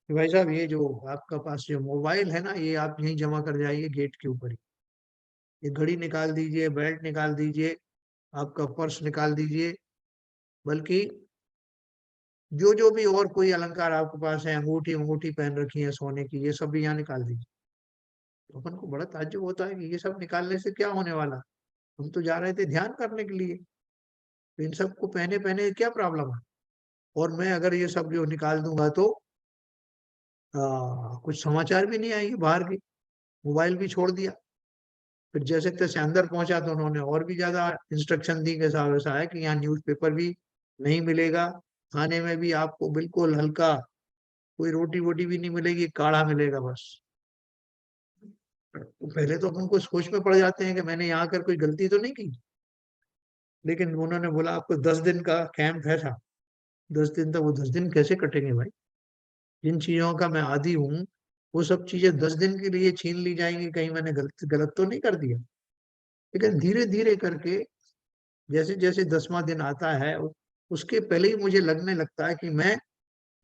कि भाई साहब ये जो आपका पास जो मोबाइल है ना ये आप यहीं जमा कर जाइए गेट के ऊपर ही, ये घड़ी निकाल दीजिए, बेल्ट निकाल दीजिए, आपका पर्स निकाल दीजिए, बल्कि जो जो भी और कोई अलंकार आपके पास है, अंगूठी अंगूठी पहन रखी है सोने की, ये सब भी यहाँ निकाल दीजिए। तो अपन को बड़ा ताज्जुब होता है कि ये सब निकालने से क्या होने वाला, हम तो जा रहे थे ध्यान करने के लिए, तो इन सबको पहने पहने क्या प्रॉब्लम है। और मैं अगर ये सब जो निकाल दूंगा तो कुछ समाचार भी नहीं आएंगे बाहर की, मोबाइल भी छोड़ दिया। फिर जैसे तैसे अंदर पहुंचा तो उन्होंने और भी ज्यादा इंस्ट्रक्शन दी कि साहब ऐसा है कि यहाँ न्यूज़पेपर भी नहीं मिलेगा, खाने में भी आपको बिल्कुल हल्का, कोई रोटी वोटी भी नहीं मिलेगी, काढ़ा मिलेगा बस। तो पहले तो अपन को सोच में पड़ जाते हैं कि मैंने यहाँ आकर कोई गलती तो नहीं की, लेकिन उन्होंने बोला आपको 10 दिन का कैंप है था। 10 दिन तक, वो 10 दिन कैसे कटेंगे भाई? जिन चीजों का मैं आदी हूँ वो सब चीजें 10 दिन के लिए छीन ली जाएंगी, कहीं मैंने गलत गलत तो नहीं कर दिया। लेकिन धीरे धीरे करके जैसे-जैसे 10वां दिन आता है, उसके पहले ही मुझे लगने लगता है कि मैं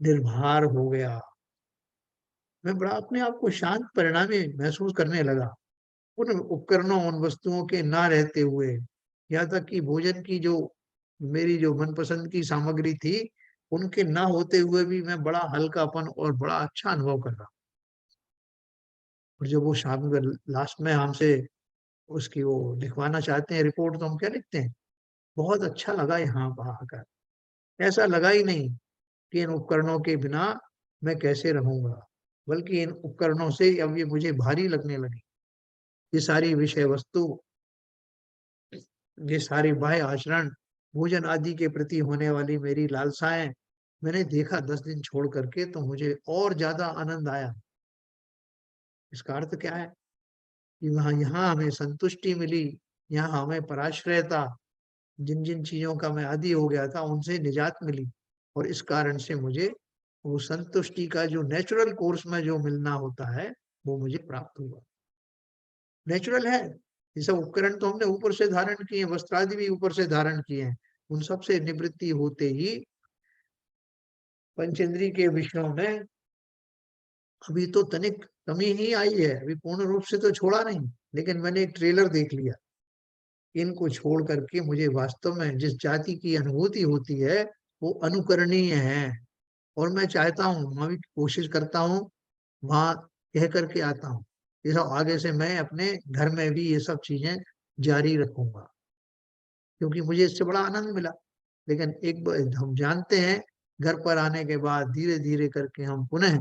निर्भर हो गया। मैं बड़ा अपने आप को शांत परिणामी महसूस करने लगा। उन उपकरणों, उन वस्तुओं के ना रहते हुए, यहाँ तक कि भोजन की जो मेरी जो मनपसंद की सामग्री थी, उनके ना होते हुए भी मैं बड़ा हल्कापन और बड़ा अच्छा अनुभव कर रहा। और जब वो शाम में लास्ट में हमसे उसकी वो लिखवाना चाहते हैं रिपोर्ट, तो हम क्या लिखते हैं? बहुत अच्छा लगा यहाँ आकर। ऐसा लगा ही नहीं कि इन उपकरणों के बिना मैं कैसे रहूँगा, बल्कि इन उपकरणों से अब ये मुझे भारी लगने लगी। ये सारी विषय वस्तु, ये सारे बाह्य आचरण, भोजन आदि के प्रति होने वाली मेरी लालसाएँ, मैंने देखा 10 दिन छोड़ कर के तो मुझे और ज़्यादा आनंद आया। इसका अर्थ क्या है? कि वहाँ यहाँ हमें संतुष्टि मिली, यहाँ हमें पराश्रयता, जिन-जिन चीज़ों का मैं आदी हो गया था, उनसे निजात मिली और इस कारण से मुझे वो संतुष्टि का जो नेचुरल कोर्स में जो मिलना होता है, वो मुझे प्राप्त हुआ। नेचुरल है, ये सब उपकरण तो हमने ऊपर से धारण किए हैं, वस्त्र आदि भी ऊपर से धारण किए हैं। उन सब से निवृत्ति होते ही पंचेंद्रिय के विषयों में अभी तो तनिक कमी ही आई है, अभी पूर्ण रूप से तो छोड़ा नहीं, लेकिन मैंने एक ट्रेलर देख लिया। इनको छोड़ कर के मुझे वास्तव में जिस जाति की अनुभूति होती है, वो अनुकरणीय है और मैं चाहता हूँ, मैं भी कोशिश करता हूँ, वहाँ कह कर के आता हूँ। ये सब आगे से मैं अपने घर में भी ये सब चीज़ें जारी रखूँगा, क्योंकि मुझे इससे बड़ा आनंद मिला। लेकिन एक ब हम जानते हैं, घर पर आने के बाद धीरे-धीरे करके हम पुनः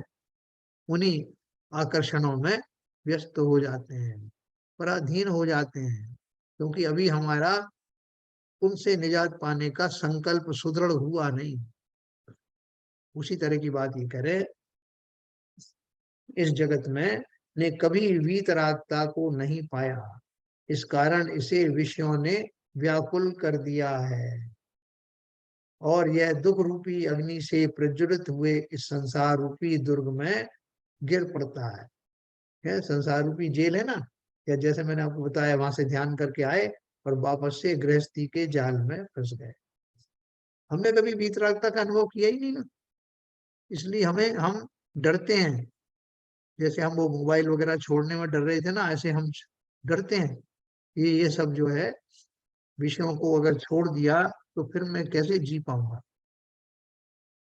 उन्हीं आकर्षणों में व्यस्त हो जाते हैं, पराधीन हो जाते हैं, क्योंकि अभी हमारा उनसे निजात पाने का संकल्प सुदृढ़ हुआ नहीं। उसी तरह की बात ये करें, इस जगत में ने कभी वीतरागता को नहीं पाया। इस कारण इसे विषयों ने व्याकुल कर दिया है और यह दुख रूपी अग्नि से प्रज्वलित हुए इस संसार रूपी दुर्ग में गिर पड़ता है। संसार रूपी जेल है ना, या जैसे मैंने आपको बताया वहां से ध्यान करके आए और वापस से गृहस्थी के जाल में फंस गए। हमने कभी वीतरागता का अनुभव किया ही नहीं ना, इसलिए हम डरते हैं। जैसे हम वो मोबाइल वगैरह छोड़ने में डर रहे थे ना, ऐसे हम डरते हैं कि ये सब जो है विषयों को अगर छोड़ दिया तो फिर मैं कैसे जी पाऊंगा।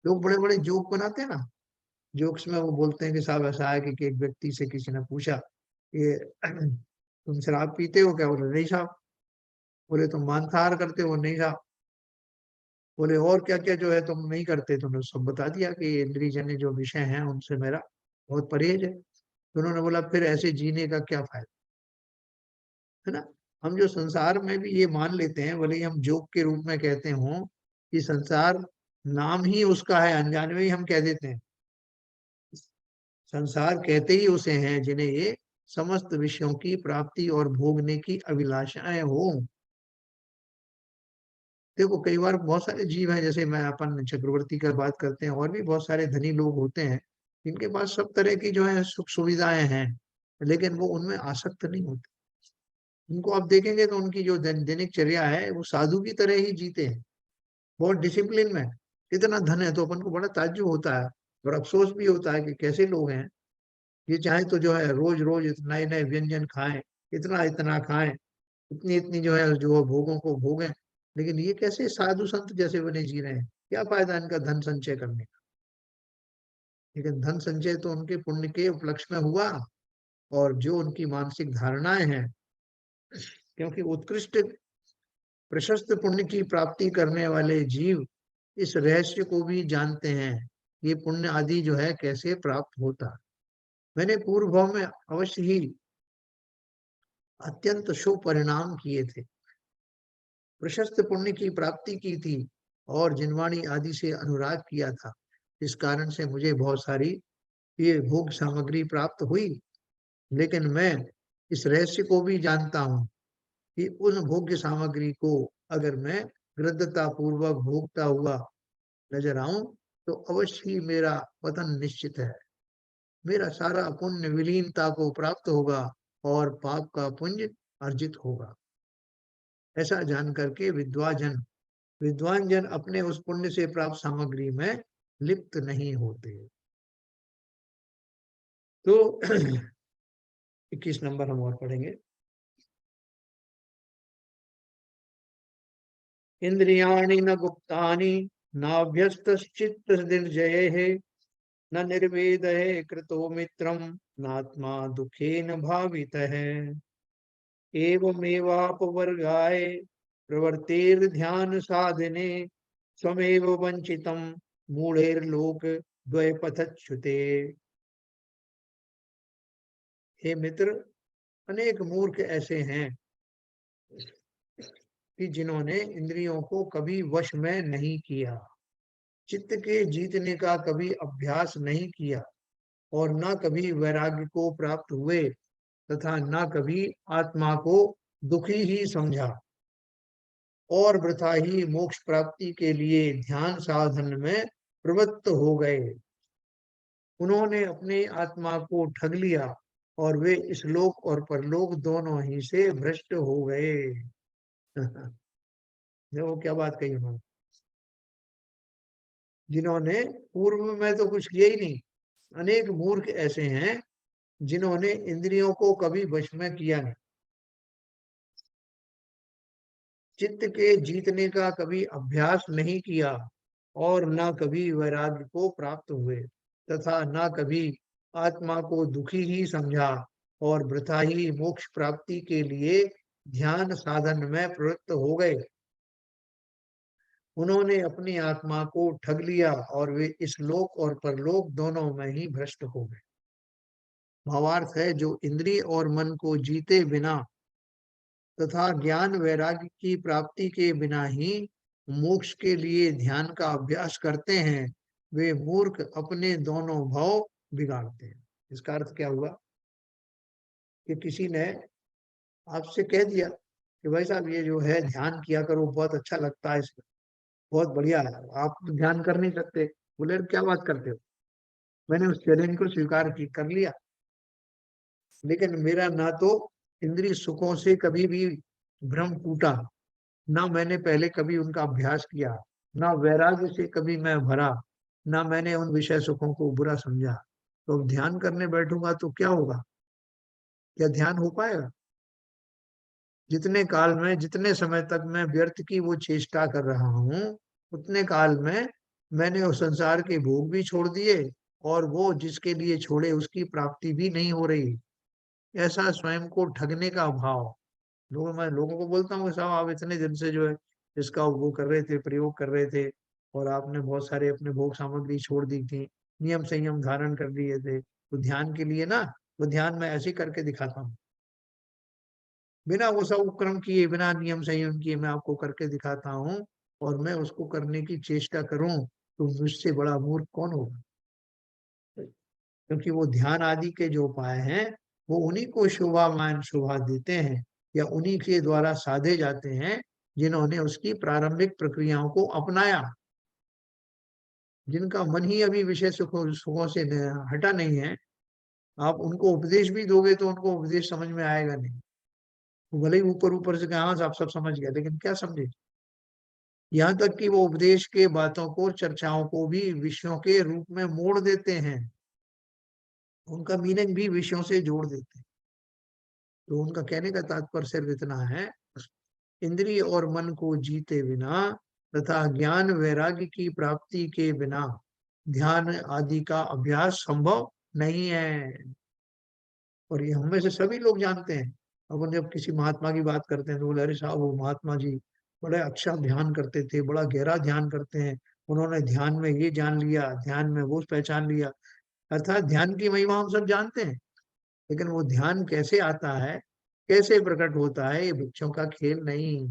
लोग बड़े बड़े जोक बनाते हैं ना, जोक्स में वो बोलते हैं कि साहब ऐसा है कि एक व्यक्ति से किसी ने पूछा, ये तुम शराब पीते हो क्या? बोले नहीं साहब। बोले तुम मांसाहार करते हो? नहीं साहब। बोले और क्या क्या जो है तुम नहीं करते? तुमने सब बता दिया कि इंद्रियजन्य जो विषय हैं उनसे मेरा बहुत परहेज है। तो उन्होंने बोला फिर ऐसे जीने का क्या फायदा, है ना? हम जो संसार में भी ये मान लेते हैं, भले ही हम जोक के रूप में कहते हों कि संसार नाम ही उसका है, अनजाने में ही हम कह देते हैं। संसार कहते ही उसे हैं जिन्हें ये समस्त विषयों की प्राप्ति और भोगने की अभिलाषाएं हो। देखो कई बार बहुत सारे जीव हैं, जैसे मैं अपन चक्रवर्ती का बात करते हैं, और भी बहुत सारे धनी लोग होते हैं जिनके पास सब तरह की जो है सुख सुविधाएं हैं, लेकिन वो उनमें आसक्त नहीं होते। उनको आप देखेंगे तो उनकी जो दिनचर्या है वो साधु की तरह ही जीते हैं, बहुत डिसिप्लिन में। इतना धन है तो अपन को बड़ा ताज्जुब होता है और अफसोस भी होता है कि कैसे लोग हैं, ये चाहे तो जो है रोज रोज नए नए व्यंजन खाएं, इतना इतना खाएं, इतनी इतनी जो है जो भोगों को भोगें, लेकिन ये कैसे साधु संत जैसे बने जी रहे हैं? क्या फायदा इनका धन संचय करने का? लेकिन धन संचय तो उनके पुण्य के उपलक्ष्य में हुआ, और जो उनकी मानसिक धारणाएं हैं, क्योंकि उत्कृष्ट प्रशस्त पुण्य की प्राप्ति करने वाले जीव इस रहस्य को भी जानते हैं, ये पुण्य आदि जो है कैसे प्राप्त होता। मैंने पूर्व भाव में अवश्य ही अत्यंत शुभ परिणाम किए थे, प्रशस्त पुण्य की प्राप्ति की थी और जिनवाणी आदि से अनुराग किया था। इस कारण से मुझे बहुत सारी ये भोग सामग्री प्राप्त हुई, लेकिन मैं इस रहस्य को भी जानता हूँ कि उन भोग्य सामग्री को अगर मैं गृद्धता पूर्वक भोगता हुआ नजर आऊं तो अवश्य ही मेरा पतन निश्चित है। मेरा सारा पुण्य विलीनता को प्राप्त होगा और पाप का पुंज अर्जित होगा। ऐसा जान करके विद्वान जन अपने उस पुण्य से प्राप्त सामग्री में लिप्त नहीं होते। तो 21 नंबर हम और पढ़ेंगे। इंद्रियाणि न गुप्तानि नाभ्यस्तश्चित्त निर्जयेः न निर्वेदः कृतो मित्रं नात्मा दुखेन भावितः एवमेवापवर्गाय प्रवर्तेर्ध्यान साधने स्वमेव वंचितं मूढ़ैर्लोक द्वयपथच्युते। हे मित्र, अनेक मूर्ख ऐसे हैं कि जिन्होंने इंद्रियों को कभी वश में नहीं किया, चित्त के जीतने का कभी अभ्यास नहीं किया और न कभी वैराग्य को प्राप्त हुए तथा न कभी आत्मा को दुखी ही समझा और वृथा ही मोक्ष प्राप्ति के लिए ध्यान साधन में प्रवृत्त हो गए। उन्होंने अपने आत्मा को ठग लिया और वे इस लोक और परलोक दोनों ही से भ्रष्ट हो गए। देखो क्या बात कही उन्होंने। जिन्होंने पूर्व में तो कुछ किया ही नहीं, अनेक मूर्ख ऐसे हैं जिन्होंने इंद्रियों को कभी वश में किया नहीं, चित्त के जीतने का कभी अभ्यास नहीं किया और न कभी वैराग्य को प्राप्त हुए तथा न कभी आत्मा को दुखी ही समझा और वृथा ही मोक्ष प्राप्ति के लिए ध्यान साधन में प्रवृत्त हो गए। उन्होंने अपनी आत्मा को ठग लिया और वे इस लोक और परलोक दोनों में ही भ्रष्ट हो गए। भावार्थ है, जो इंद्रिय और मन को जीते बिना तथा ज्ञान वैराग्य की प्राप्ति के बिना ही मोक्ष के लिए ध्यान का अभ्यास करते हैं, वे मूर्ख अपने दोनों भाव बिगाड़ते हैं। इसका अर्थ क्या हुआ कि किसी ने आपसे कह दिया कि भाई साहब ये जो है ध्यान किया करो, बहुत अच्छा लगता है, इसमें बहुत बढ़िया है, आप तो ध्यान कर नहीं सकते। बोले क्या बात करते हो, मैंने उस चैलेंज को स्वीकार कर लिया, लेकिन मेरा ना तो इंद्रिय सुखों से कभी भी भ्रम टूटा, ना मैंने पहले कभी उनका अभ्यास किया, ना वैराग्य से कभी मैं भरा, ना मैंने उन विषय सुखों को बुरा समझा। तो अब ध्यान करने बैठूंगा तो क्या होगा, क्या ध्यान हो पाएगा? जितने काल में, जितने समय तक मैं व्यर्थ की वो चेष्टा कर रहा हूँ, उतने काल में मैंने उस संसार के भोग भी छोड़ दिए और वो जिसके लिए छोड़े उसकी प्राप्ति भी नहीं हो रही। ऐसा स्वयं को ठगने का भाव। मैं लोगों को बोलता हूँ साहब आप इतने दिन से जो है इसका वो कर रहे थे, प्रयोग कर रहे थे और आपने बहुत सारे अपने भोग सामग्री छोड़ दी थी, नियम संयम धारण कर लिए थे, तो ध्यान के लिए ना, वो ध्यान मैं ऐसे ही करके दिखाता हूँ, बिना वो सब उपक्रम किए, बिना नियम संयम किए मैं आपको करके दिखाता हूँ। और मैं उसको करने की चेष्टा करूं तो मुझसे बड़ा मूर्ख कौन होगा? क्योंकि वो ध्यान आदि के जो उपाय हैं वो उन्हीं को शोभामान शोभा देते हैं या उन्हीं के द्वारा साधे जाते हैं जिन्होंने उसकी प्रारंभिक प्रक्रियाओं को अपनाया। जिनका मन ही अभी विषय सुखों से हटा नहीं है, आप उनको उपदेश भी दोगे तो उनको उपदेश समझ में आएगा नहीं। वो भले ही ऊपर ऊपर से कहा हाँ आप सब समझ गए, लेकिन क्या समझे? यहाँ तक कि वो उपदेश के बातों को, चर्चाओं को भी विषयों के रूप में मोड़ देते हैं, उनका मीनिंग भी विषयों से जोड़ देते हैं। तो उनका कहने का तात्पर्य सिर्फ इतना है, इंद्रिय और मन को जीते बिना तथा ज्ञान वैराग्य की प्राप्ति के बिना ध्यान आदि का अभ्यास संभव नहीं है। और ये हम में से सभी लोग जानते हैं। अपन जब किसी महात्मा की बात करते हैं तो बोले अरे साहब वो महात्मा जी बड़े अच्छा ध्यान करते थे, बड़ा गहरा ध्यान करते हैं, उन्होंने ध्यान में ये जान लिया, ध्यान में वो पहचान लिया। अर्थात ध्यान की महिमा हम सब जानते हैं, लेकिन वो ध्यान कैसे आता है, कैसे प्रकट होता है, ये बच्चों का खेल नहीं।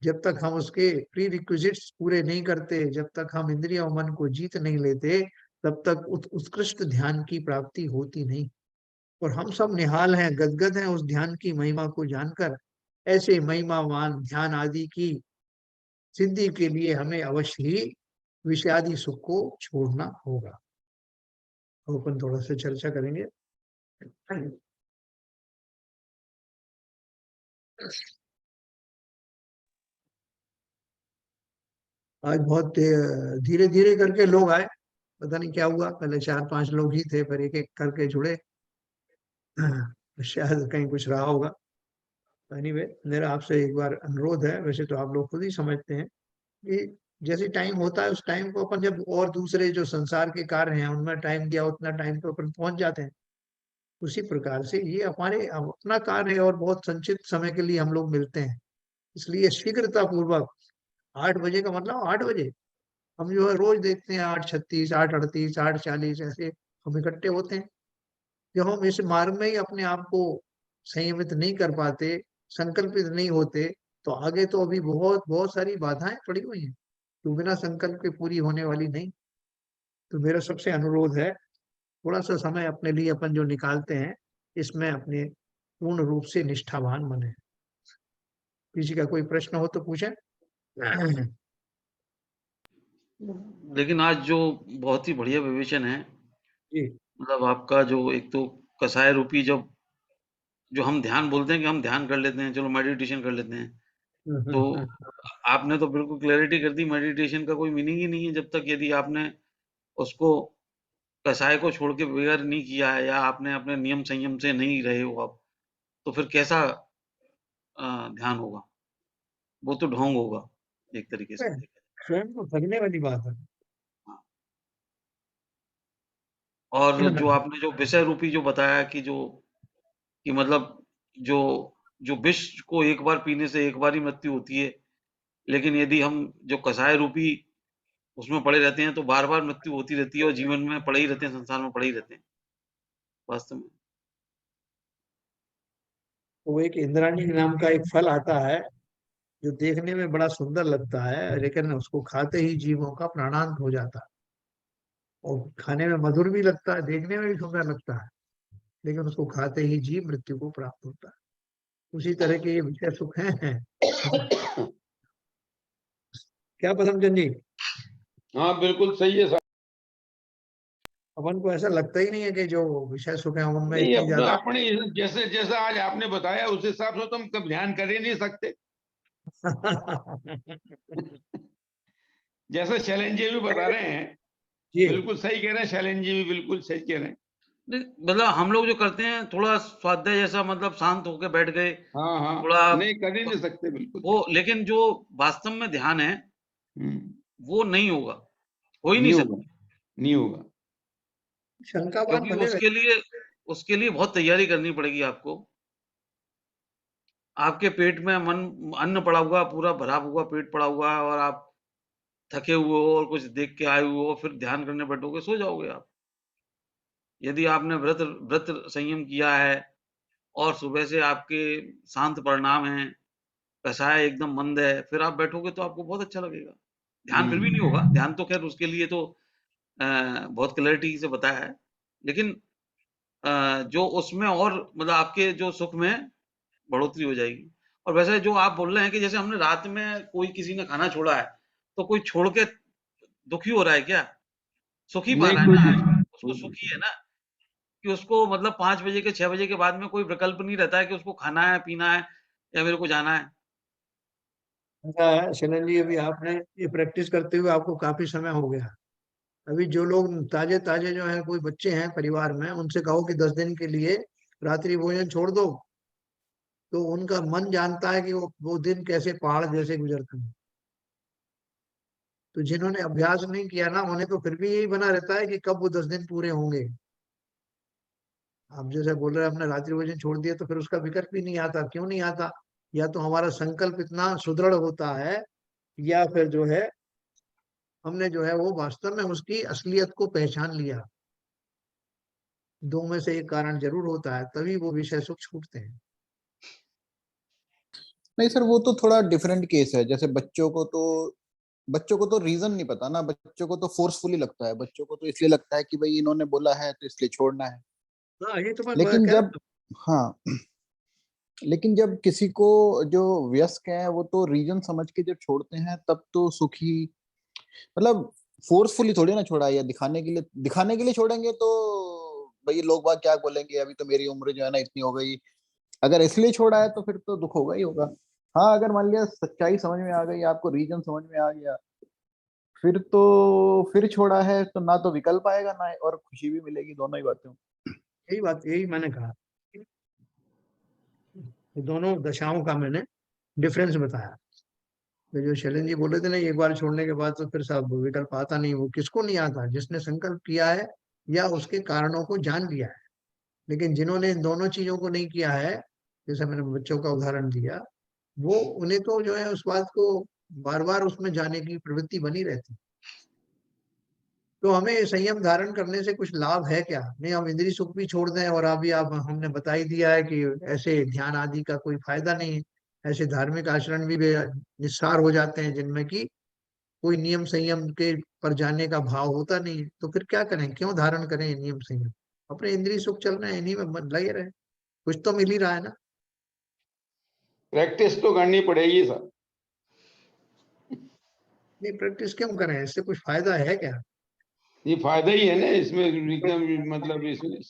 जब तक हम उसके प्री रिक्विजिट्स पूरे नहीं करते, जब तक हम इंद्रिय और मन को जीत नहीं लेते, तब तक उत्कृष्ट ध्यान की प्राप्ति होती नहीं। और हम सब निहाल हैं, गदगद हैं उस ध्यान की महिमा को जानकर। ऐसे महिमावान ध्यान आदि की सिद्धि के लिए हमें अवश्य ही विषयादि सुख को छोड़ना होगा। अपन थोड़ा सा चर्चा करेंगे। आज बहुत धीरे धीरे करके लोग आए, पता नहीं क्या हुआ, पहले 4-5 लोग ही थे, फिर एक एक करके जुड़े। शायद कहीं कुछ रहा होगा। एनीवे, मेरा आपसे एक बार अनुरोध है, वैसे तो आप लोग खुद ही समझते हैं कि जैसे टाइम होता है उस टाइम को अपन जब और दूसरे जो संसार के कार्य हैं उनमें टाइम दिया, उतना टाइम पे अपन पहुंच जाते हैं। उसी प्रकार से ये हमारे अपना कार्य है और बहुत संचित समय के लिए हम लोग मिलते हैं। इसलिए शीघ्रता पूर्वक 8 बजे का मतलब 8 बजे, हम जो है रोज देखते हैं 8:36, 8:38, 8:40 ऐसे हम इकट्ठे होते हैं। जब हम इस मार्ग में ही अपने आप को संयमित नहीं कर पाते, संकल्पित नहीं होते, तो आगे तो अभी बहुत बहुत सारी बाधाएं पड़ी हुई हैं जो बिना संकल्प के पूरी होने वाली नहीं। तो मेरा सबसे अनुरोध है, थोड़ा सा समय अपने लिए अपन जो निकालते हैं, इसमें अपने पूर्ण रूप से निष्ठावान बने। किसी का कोई प्रश्न हो तो पूछे। लेकिन आज जो बहुत ही बढ़िया विवेचन है, जी। मतलब आपका जो एक तो कषाय रूपी जब जो हम ध्यान बोलते हैं कि हम ध्यान कर लेते हैं, चलो मेडिटेशन कर लेते हैं। तो आपने तो बिल्कुल क्लैरिटी कर दी, मेडिटेशन का कोई मीनिंग ही नहीं है जब तक यदि आपने उसको कषाय को छोड़ के बगैर नहीं किया है या आपने अपने नियम संयम से नहीं रहे हो आप, तो फिर कैसा ध्यान होगा? वो तो ढोंग होगा, एक तरीके से देखा जाए। स्वयं को ठगने वाली बात है। हाँ, और जो आपने जो विषय रूपी जो बताया कि मतलब जो जो विष को एक बार पीने से एक बार ही मृत्यु होती है, लेकिन यदि हम जो कषाय रूपी उसमें पड़े रहते हैं, तो बार-बार मृत्यु होती रहती है और जीवन में पड़े ही रहते हैं, संसार में पड़े ही रहते हैं, वास्तव में। वो एक इंद्राणी नाम का एक फल आता है जो देखने में बड़ा सुंदर लगता है, लेकिन उसको खाते ही जीवों का प्राणांत हो जाता है। और खाने में मधुर भी लगता है, देखने में भी सुंदर लगता है, लेकिन उसको खाते ही जीव मृत्यु को प्राप्त होता है। उसी तरह के ये विषय सुख हैं। क्या पसंद जी? हाँ बिल्कुल सही है। अपन को ऐसा लगता ही नहीं है कि जो विषय सुख है उनमें नहीं, इतनी अपना ज्यादा। अपने जैसे जैसा आज आपने बताया उस हिसाब से तो हम कब ध्यान कर ही नहीं सकते। जैसे शैलेंद्र जी भी बता रहे हैं, जी। बिल्कुल सही कह रहे हैं। शैलेंद्र जी भी बिल्कुल सही कह रहे हैं। नहीं, मतलब हम लोग जो करते हैं थोड़ा स्वाध्याय जैसा, मतलब शांत होके बैठ गए, हाँ हाँ, थोड़ा नहीं कर ही नहीं सकते बिल्कुल। वो, लेकिन जो वास्तव में ध्यान है, हम्म, वो नहीं होगा, हो ही नहीं नहीं होगा, सकता। नहीं होगा। शंकावान क्योंकि बने रहे। उसके लिए बहुत तैयारी करनी पड़ेगी आपको। आपके पेट में अन्न पड़ा हुआ, पूरा भरा हुआ पेट पड़ा हुआ है और आप थके हुए हो और कुछ देख के आए हुए हो, फिर ध्यान करने बैठोगे, सो जाओगे आप। यदि आपने व्रत व्रत संयम किया है और सुबह से आपके शांत परिणाम हैं, कषाय एकदम मंद है, फिर आप बैठोगे तो आपको बहुत अच्छा लगेगा। ध्यान फिर भी नहीं होगा, ध्यान तो ख़ैर उसके लिए तो अ, बहुत क्लैरिटी से बताया है। लेकिन जो उसमें और मतलब आपके जो सुख में बढ़ोतरी हो जाएगी। और वैसे जो आप बोल रहे हैं कि जैसे हमने रात में कोई किसी ने खाना छोड़ा है, तो कोई छोड़ के दुखी हो रहा है क्या? सुख ही पा नहीं, रहा है कोई ना, भी नहीं, उसको कोई भी सुख ही नहीं। है ना, कि उसको मतलब 5 बजे के 6 बजे के बाद में कोई विकल्प नहीं रहता है कि उसको खाना है, पीना है या मेरे को जाना है। ऐसा है शैलन जी, अभी आपने ये प्रैक्टिस करते हुए आपको काफी समय हो गया। अभी जो लोग ताजे ताजे जो है, कोई बच्चे हैं परिवार में, उनसे कहो कि 10 दिन के लिए रात्रि भोजन छोड़ दो, तो उनका मन जानता है कि वो दिन कैसे पहाड़ जैसे गुजरते हैं। तो जिन्होंने अभ्यास नहीं किया ना, उन्हें तो फिर भी यही बना रहता है कि कब वो 10 दिन पूरे होंगे। आप जैसे बोल रहे हैं हमने रात्रि भोजन छोड़ दिया, तो फिर उसका विकल्प भी नहीं आता। क्यों नहीं आता? या तो हमारा संकल्प इतना सुदृढ़ होता है, या फिर जो है हमने जो है वो वास्तव में उसकी असलियत को पहचान लिया। दो में से एक कारण जरूर होता है, तभी वो विषय सुख छूटते हैं। नहीं सर, वो तो थोड़ा डिफरेंट केस है। जैसे बच्चों को तो रीजन नहीं पता ना, बच्चों को तो फोर्सफुली लगता है, बच्चों को तो इसलिए लगता है कि भाई इन्होंने बोला है तो इसलिए छोड़ना है। हाँ, ये तो मैं लेकिन कह जब रहा हाँ लेकिन जब किसी को जो वयस्क है वो तो रीजन समझ के जब छोड़ते हैं तब तो सुखी, मतलब फोर्सफुली थोड़ी ना छोड़ा है, या दिखाने के लिए छोड़ेंगे तो भाई लोग बाग क्या बोलेंगे, अभी तो मेरी उम्र जो है ना इतनी हो गई। अगर इसलिए छोड़ा है तो फिर तो दुख होगा ही होगा। हाँ, अगर मान लिया सच्चाई समझ में आ गई, आपको रीजन समझ में आ गया, फिर छोड़ा है तो ना तो विकल्प आएगा ना और खुशी भी मिलेगी, दोनों ही बातें। यही मैंने कहा, ये दोनों दशाओं का मैंने डिफरेंस बताया। तो जो शैलेंद्र जी बोले थे ना, एक बार छोड़ने के बाद तो फिर सब विकल्प आता नहीं, वो किसको नहीं आता? जिसने संकल्प किया है या उसके कारणों को जान लिया है। लेकिन जिन्होंने इन दोनों चीजों को नहीं किया है, जैसे मैंने बच्चों का उदाहरण दिया, वो उन्हें तो जो है उस बात को बार बार उसमें जाने की प्रवृत्ति बनी रहती। तो हमें संयम धारण करने से कुछ लाभ है क्या? नहीं, हम इंद्रिय सुख भी छोड़ दें, और अभी आप हमने बता ही दिया है कि ऐसे ध्यान आदि का कोई फायदा नहीं है। ऐसे धार्मिक आचरण भी निस्सार हो जाते हैं जिनमें कि कोई नियम संयम के पर जाने का भाव होता नहीं है। तो फिर क्या करें, क्यों धारण करें ये नियम संयम? अपने इंद्रिय सुख चल रहे हैं, इन्हीं में मन लगे रहे, कुछ तो मिल ही रहा है ना। प्रैक्टिस तो करनी पड़ेगी सर। नहीं, प्रैक्टिस क्यों करें, इससे कुछ फायदा है क्या? ये फायदा ही है ना इसमें, एकदम मतलब इसमें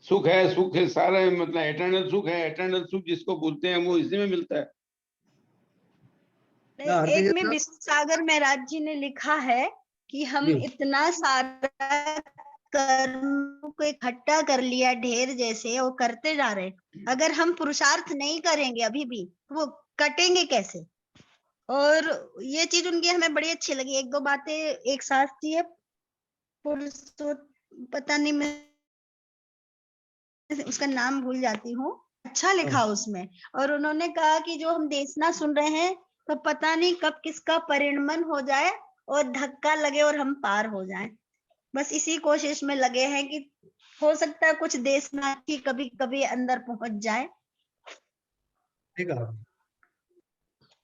सुख है सारा, मतलब एटर्नल सुख है। एटर्नल सुख जिसको बोलते हैं वो इसी में मिलता है। एक में विष्णु सागर महाराज जी ने लिखा है कि हम जी। इतना सारा कर्म को इकट्ठा कर लिया ढेर जैसे, वो करते जा रहे, अगर हम पुरुषार्थ नहीं करेंगे अभी भी तो वो कटेंगे कैसे? और ये चीज उनकी हमें बड़ी अच्छी लगी। एक दो बातें एक साथ थी है, पता नहीं मैं उसका नाम भूल जाती हूँ, अच्छा लिखा उसमें। और उन्होंने कहा कि जो हम देशना सुन रहे हैं तो पता नहीं कब किसका परिणमन हो जाए और धक्का लगे और हम पार हो जाएं। बस इसी कोशिश में लगे हैं कि हो सकता है कुछ देशना की कभी कभी अंदर पहुंच जाए। ठीक है,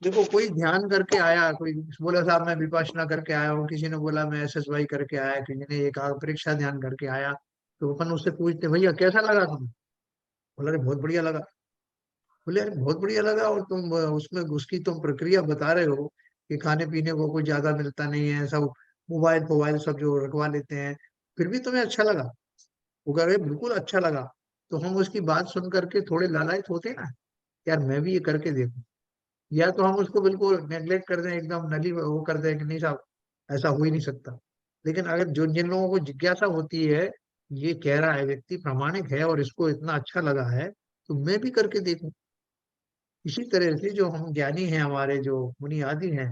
देखो कोई ध्यान करके आया, कोई बोला साहब मैं विपश्यना करके आया हूँ, किसी ने बोला मैं SSY करके आया, किसी ने एक परीक्षा ध्यान करके आया, तो अपन उससे पूछते भैया कैसा लगा तुम्हें? बोला अरे बहुत बढ़िया लगा। बोले अरे बहुत बढ़िया लगा, और तुम उसमें उसकी तुम प्रक्रिया बता रहे हो कि खाने पीने को कुछ ज्यादा मिलता नहीं है, सब मोबाइल सब जो रखवा लेते हैं, फिर भी तुम्हें अच्छा लगा? वो कह रहे बिल्कुल अच्छा लगा। तो हम उसकी बात सुन करके थोड़े लालायित होते हैं ना, यार मैं भी ये करके देखूं। या तो हम उसको बिल्कुल नेग्लेक्ट कर दें, एकदम नली वो कर दें कि नहीं साहब ऐसा हो ही नहीं सकता। लेकिन अगर जो जिन लोगों को जिज्ञासा होती है, ये कह रहा है व्यक्ति प्रामाणिक है और इसको इतना अच्छा लगा है, तो मैं भी करके देखूं। इसी तरह से जो हम ज्ञानी हैं, हमारे जो मुनि आदि हैं,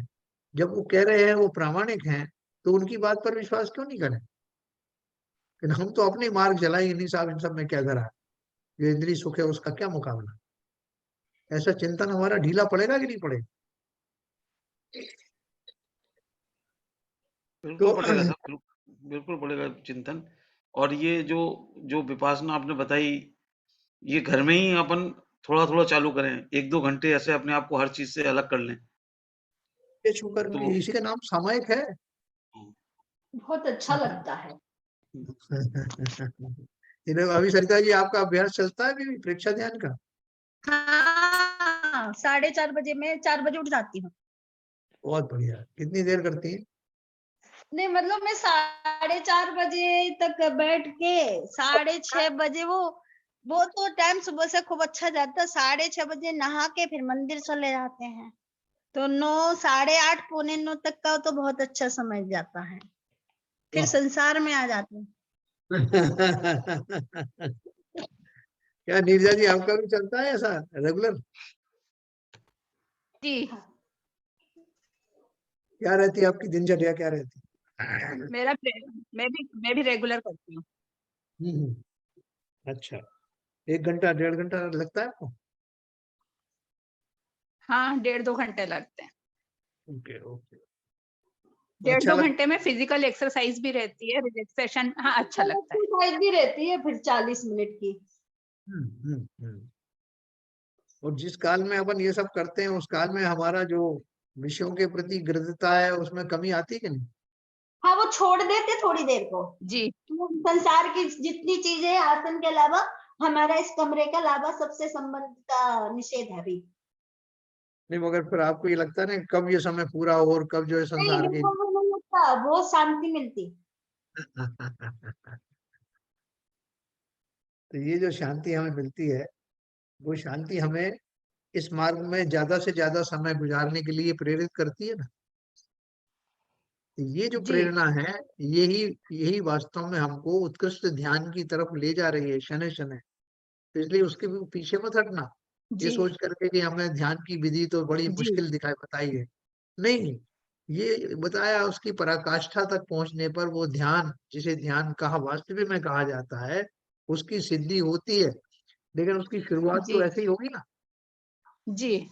जब वो कह रहे हैं वो प्रामाणिक हैं, तो उनकी बात पर विश्वास क्यों नहीं करें? लेकिन हम तो अपने मार्ग चलाएंगे, नहीं साहब इन सब में क्या करा है, जो इंद्रिय सुख है उसका क्या मुकाबला? ऐसा चिंतन हमारा ढीला पड़ेगा कि नहीं पड़ेगा? बिल्कुल तो पड़ेगा सर, बिल्कुल पड़ेगा चिंतन। और ये जो जो विपासना आपने बताई, ये घर में ही अपन थोड़ा-थोड़ा चालू करें। 1-2 घंटे ऐसे अपने आप को हर चीज़ से अलग कर लें। ये छू तो करके, इसी का नाम सामायिक है। बहुत अच्छा लगता है। अभी सरिता जी आपका अभ्यास चलता है अभी परीक्षा ध्यान का? हाँ, 4:30 बजे, मैं 4 बजे उठ जाती हूँ। बहुत बढ़िया, कितनी देर करती है? नहीं मतलब मैं 4:30 बजे तक बैठ के 6:30 बजे वो तो टाइम सुबह से खूब अच्छा जाता है। 6:30 बजे नहा के फिर मंदिर चले जाते हैं, तो 9, 8:30, पौने 9 तक का तो बहुत अच्छा समय जाता है। फिर संसार में आ जाते हैं। क्या नीरजा जी आपका भी चलता है ऐसा रेगुलर? जी, क्या रहती है आपकी दिनचर्या, क्या रहती मैं भी रेगुलर करती हूँ। है? अच्छा, 1 घंटा 1.5 घंटा लगता है आपको? हाँ, 1.5-2 घंटे लगते हैं। Okay okay. 1.5-2 अच्छा घंटे में फिजिकल एक्सरसाइज भी रहती है, रिलैक्सेशन। हाँ, अच्छा लगता है। एक्सरसाइज भी रहती है फिर 40 मिनट की। हम्म। और जिस काल में अपन ये सब करते हैं, उस काल में हमारा जो विषयों के प्रति गृहता है, उसमें कमी आती है कि नहीं? हाँ, वो छोड़ देते थोड़ी देर को जी। संसार की जितनी चीजें हैं, आसन के अलावा हमारा इस कमरे के अलावा सबसे संबंध का निषेध है अभी। नहीं, मगर फिर आपको ये लगता है ना कब ये समय पूरा हो और कब जो है नहीं, संसार के बिल्कुल नहीं लगता, बहुत शांति मिलती। तो ये जो शांति हमें मिलती है, वो शांति हमें इस मार्ग में ज्यादा से ज्यादा समय गुजारने के लिए प्रेरित करती है ना। तो ये जो जी प्रेरणा है, यही यही वास्तव में हमको उत्कृष्ट ध्यान की तरफ ले जा रही है शनय शनय। तो इसलिए उसके भी पीछे मत हटना, ये जी सोच करके कि हमें ध्यान की विधि तो बड़ी जी मुश्किल दिखाई बताई है। नहीं, ये बताया उसकी पराकाष्ठा तक पहुँचने पर वो ध्यान, जिसे ध्यान कहा वास्तविक में कहा जाता है, उसकी सिद्धि होती है। लेकिन उसकी शुरुआत जी तो ऐसे ही होगी ना। जी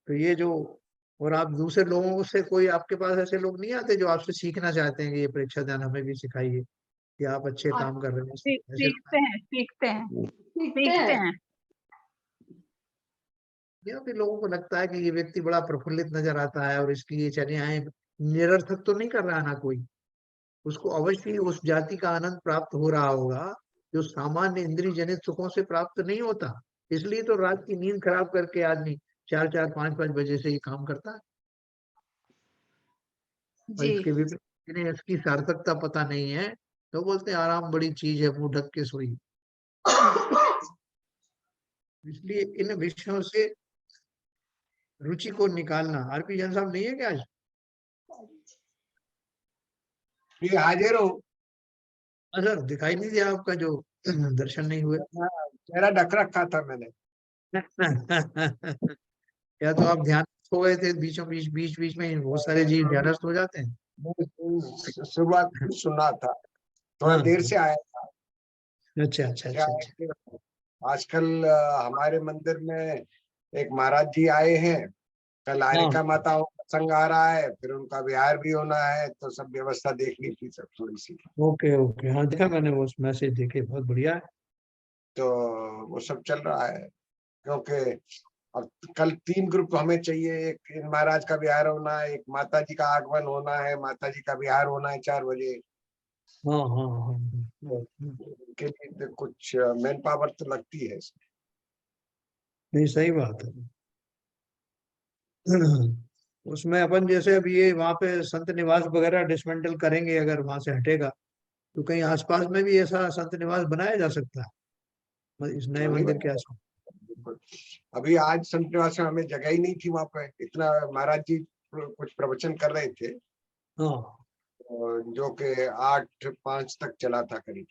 तो ये जो, और आप दूसरे लोगों से, कोई आपके पास ऐसे लोग नहीं आते जो आपसे सीखना चाहते हैं कि ये परीक्षा ध्यान हमें भी सिखाइए, कि आप अच्छे हाँ, काम कर रहे हैं, ऐसे लोग सीखते हैं सीखते हैं सीखते हैं। या फिर लोगों को लगता है कि ये व्यक्ति बड़ा प्रफुल्लित नजर आता है और इसकी ये चर्याएं निरर्थक तो नहीं कर रहा ना कोई, उसको अवश्य ही उस जाति का आनंद प्राप्त हो रहा होगा जो सामान्य इंद्रिय जनित सुखों से प्राप्त नहीं होता। इसलिए तो रात की नींद खराब करके आदमी 4-4 5-5 बजे से ये काम करता है। और जी इसके विपरीत जिन्हें इसकी सार्थकता पता नहीं है, तो बोलते हैं आराम बड़ी चीज है, मुंह ढक के सोई। इसलिए इन विषयों से रुचि को निकालना। आरपी जैन साहब नहीं है क्या आज? ये हाजिर हूँ। सर दिखाई नहीं दिया आपका, जो दर्शन नहीं हुए। चेहरा ढक रखा था मैंने। या तो आप ध्यान हो गए थे, बीचों बीच बीच बीच में बहुत सारे जीव ध्यानस्थ हो जाते हैं। शुरुआत सुना था, थोड़ा हाँ देर से आया था। अच्छा अच्छा क्या अच्छा है अच्छा। कि आजकल हमारे मंदिर में एक महाराज जी आए हैं। कल हाँ आरिका माताओं का संग आ रहा है, फिर उनका विहार भी होना है, तो सब व्यवस्था देखनी थी सब थोड़ी सी। ओके ओके, हाँ देखा मैंने वो मैसेज देखे, बहुत बढ़िया है। तो वो सब चल रहा है, क्योंकि अब कल 3 ग्रुप हमें चाहिए। एक इन महाराज का विहार होना है, एक माता जी का आगमन होना है, माता जी का विहार होना है 4 बजे। हाँ हाँ हाँ तो इनके लिए कुछ मैन पावर तो लगती है इसमें। नहीं सही बात है। उसमें अपन जैसे अब ये वहाँ पे संत निवास वगैरह डिसमेंटल करेंगे, अगर वहां से हटेगा तो कहीं आसपास में भी ऐसा संत निवास बनाया जा सकता है इस नए नहीं मंदिर के बना, आसपास। बिल्कुल। अभी आज संत निवास में हमें जगह ही नहीं थी वहां पे, इतना महाराज जी कुछ प्रवचन कर रहे थे, हाँ जो कि 8-5 तक चला था करीब।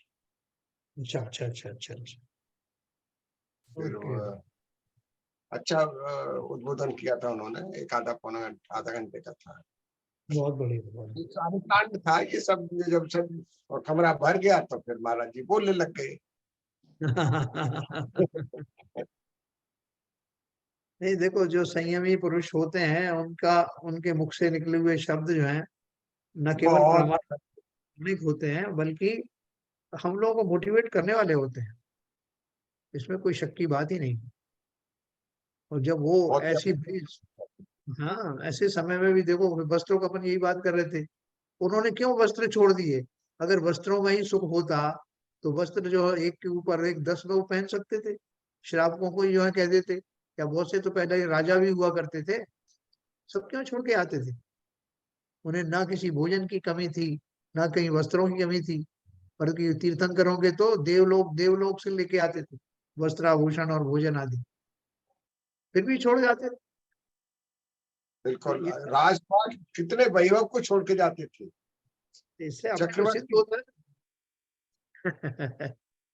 अच्छा अच्छा अच्छा अच्छा अच्छा। फिर ओके। अच्छा उद्बोधन किया था उन्होंने, एक आधा घंटे का था। बहुत बढ़िया बहुत ये सारे कांड था ये सब, जब सब और कमरा भर गया तो फिर महाराज जी बोलने लग गए। बढ़िया। नहीं देखो, जो संयमी पुरुष होते हैं उनका, उनके मुख से निकले हुए शब्द जो हैं न केवल बहुत प्रामाणिक होते हैं, बल्कि हम लोगों को मोटिवेट करने वाले होते हैं। इसमें कोई शक की बात ही नहीं। और जब वो बहुत ऐसी हाँ, ऐसे समय में भी देखो, वस्त्रों का अपन यही बात कर रहे थे, उन्होंने क्यों वस्त्र छोड़ दिए? अगर वस्त्रों में ही सुख होता तो वस्त्र जो है एक के ऊपर एक 10 लोग पहन सकते थे। श्रावकों को जो है कह देते, या बहुत से तो पहले राजा भी हुआ करते थे, सब क्यों छोड़ के आते थे? उन्हें ना किसी भोजन की कमी थी, ना कहीं वस्त्रों की कमी थी, बल्कि तीर्थंकरों के तो देवलोक से लेके आते थे वस्त्र आभूषण और भोजन आदि, फिर भी छोड़ जाते थे। तो बिल्कुल। राजपाट कितने वैभव को छोड़ के जाते थे। इससे अपने को सिद्ध चक्रवर्ती होता है।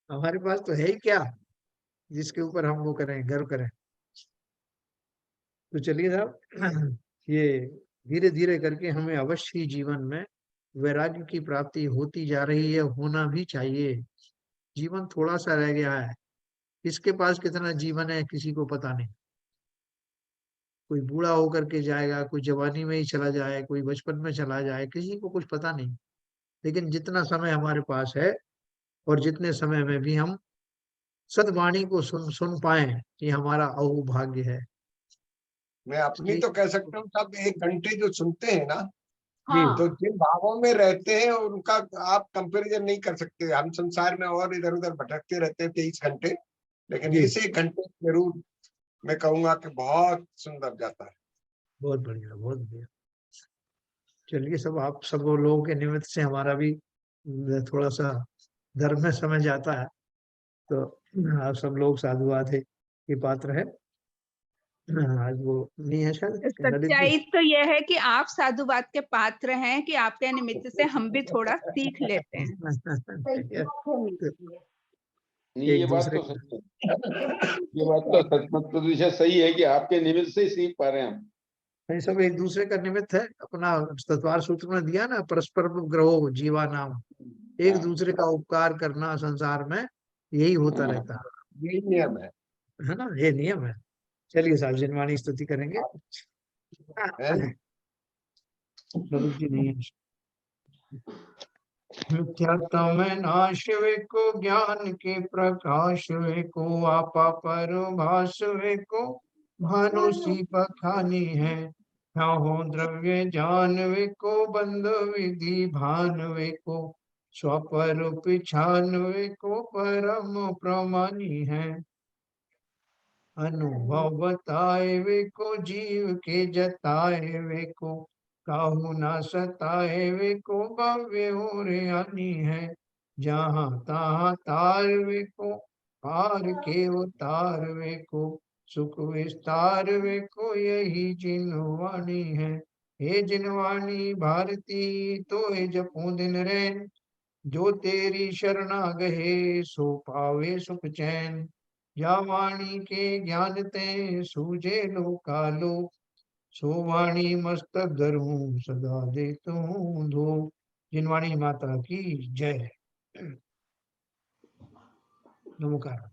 हमारे पास तो है ही क्या जिसके ऊपर हम वो करें, गर्व करें। तो चलिए साहब, ये धीरे धीरे करके हमें अवश्य ही जीवन में वैराग्य की प्राप्ति होती जा रही है, होना भी चाहिए। जीवन थोड़ा सा रह गया है, किसके पास कितना जीवन है किसी को पता नहीं। कोई बूढ़ा होकर के जाएगा, कोई जवानी में ही चला जाए, कोई बचपन में चला जाए, किसी को कुछ पता नहीं। लेकिन जितना समय हमारे पास है, और जितने समय में भी हम सद्वाणी को सुन पाए, ये हमारा अहोभाग्य है। मैं अपनी इसलिए तो कह सकता हूँ, सब 1 घंटे जो सुनते हैं ना, जी तो हाँ जिन भावों में रहते हैं उनका आप कंपैरिजन नहीं कर सकते। हम संसार में और इधर उधर भटकते रहते हैं 23 घंटे, लेकिन जी, इस 1 घंटे जरूर मैं कहूंगा कि बहुत सुंदर जाता है। बहुत बढ़िया बहुत बढ़िया। चलिए, सब आप सब लोगों के निमित्त से हमारा भी थोड़ा सा धर्म में समय जाता है। तो आप सब लोग साधुवाद है, ये पात्र है। आज वो नहीं है शायद ललित जी। सच्चाई तो यह है कि आप साधुवाद के पात्र हैं कि आपके निमित्त से हम भी थोड़ा सीख लेते हैं। नहीं, एक ये बात दूसरे तो सच है। ये बात तो सच प्रतिशत सही है कि आपके निमित्त से ही सीख पा रहे हैं हम। नहीं, सब एक दूसरे का निमित्त है। अपना तत्वार सूत्र में दिया ना, परस्पर ग्रहो जीवा नाम, एक दूसरे का उपकार करना संसार में यही होता रहता यही नियम है। है ना, ये नियम है। चलिए साहब जिनवाणी स्तुति करेंगे। है? ललित जी नहीं है। मिथ्यात्म नाश वे को ज्ञान के प्रकाश वे को आपा पर भाष वे को भानु सी बखानी है। हो द्रव्य जान वे को बंध विधि भान वे को स्वपर पिछान वे को परम प्रमानी है। अनुभव बताए वे को जीव के जताए वे को काहू ना सताए वे को भव्य और यानी है। जहाँ तहाँ तार वे को पार के उतार वे को सुख विस्तार वे को यही जिनवाणी है। हे जिनवाणी भारती तो जपू दिन रैन जो तेरी शरणा गहे सो पावे सुख चैन। या वाणी के ज्ञान ते सूझे लोकालो सो वाणी मस्तक धरूं सदा देतु धो। जिनवाणी माता की जय। नमस्कार।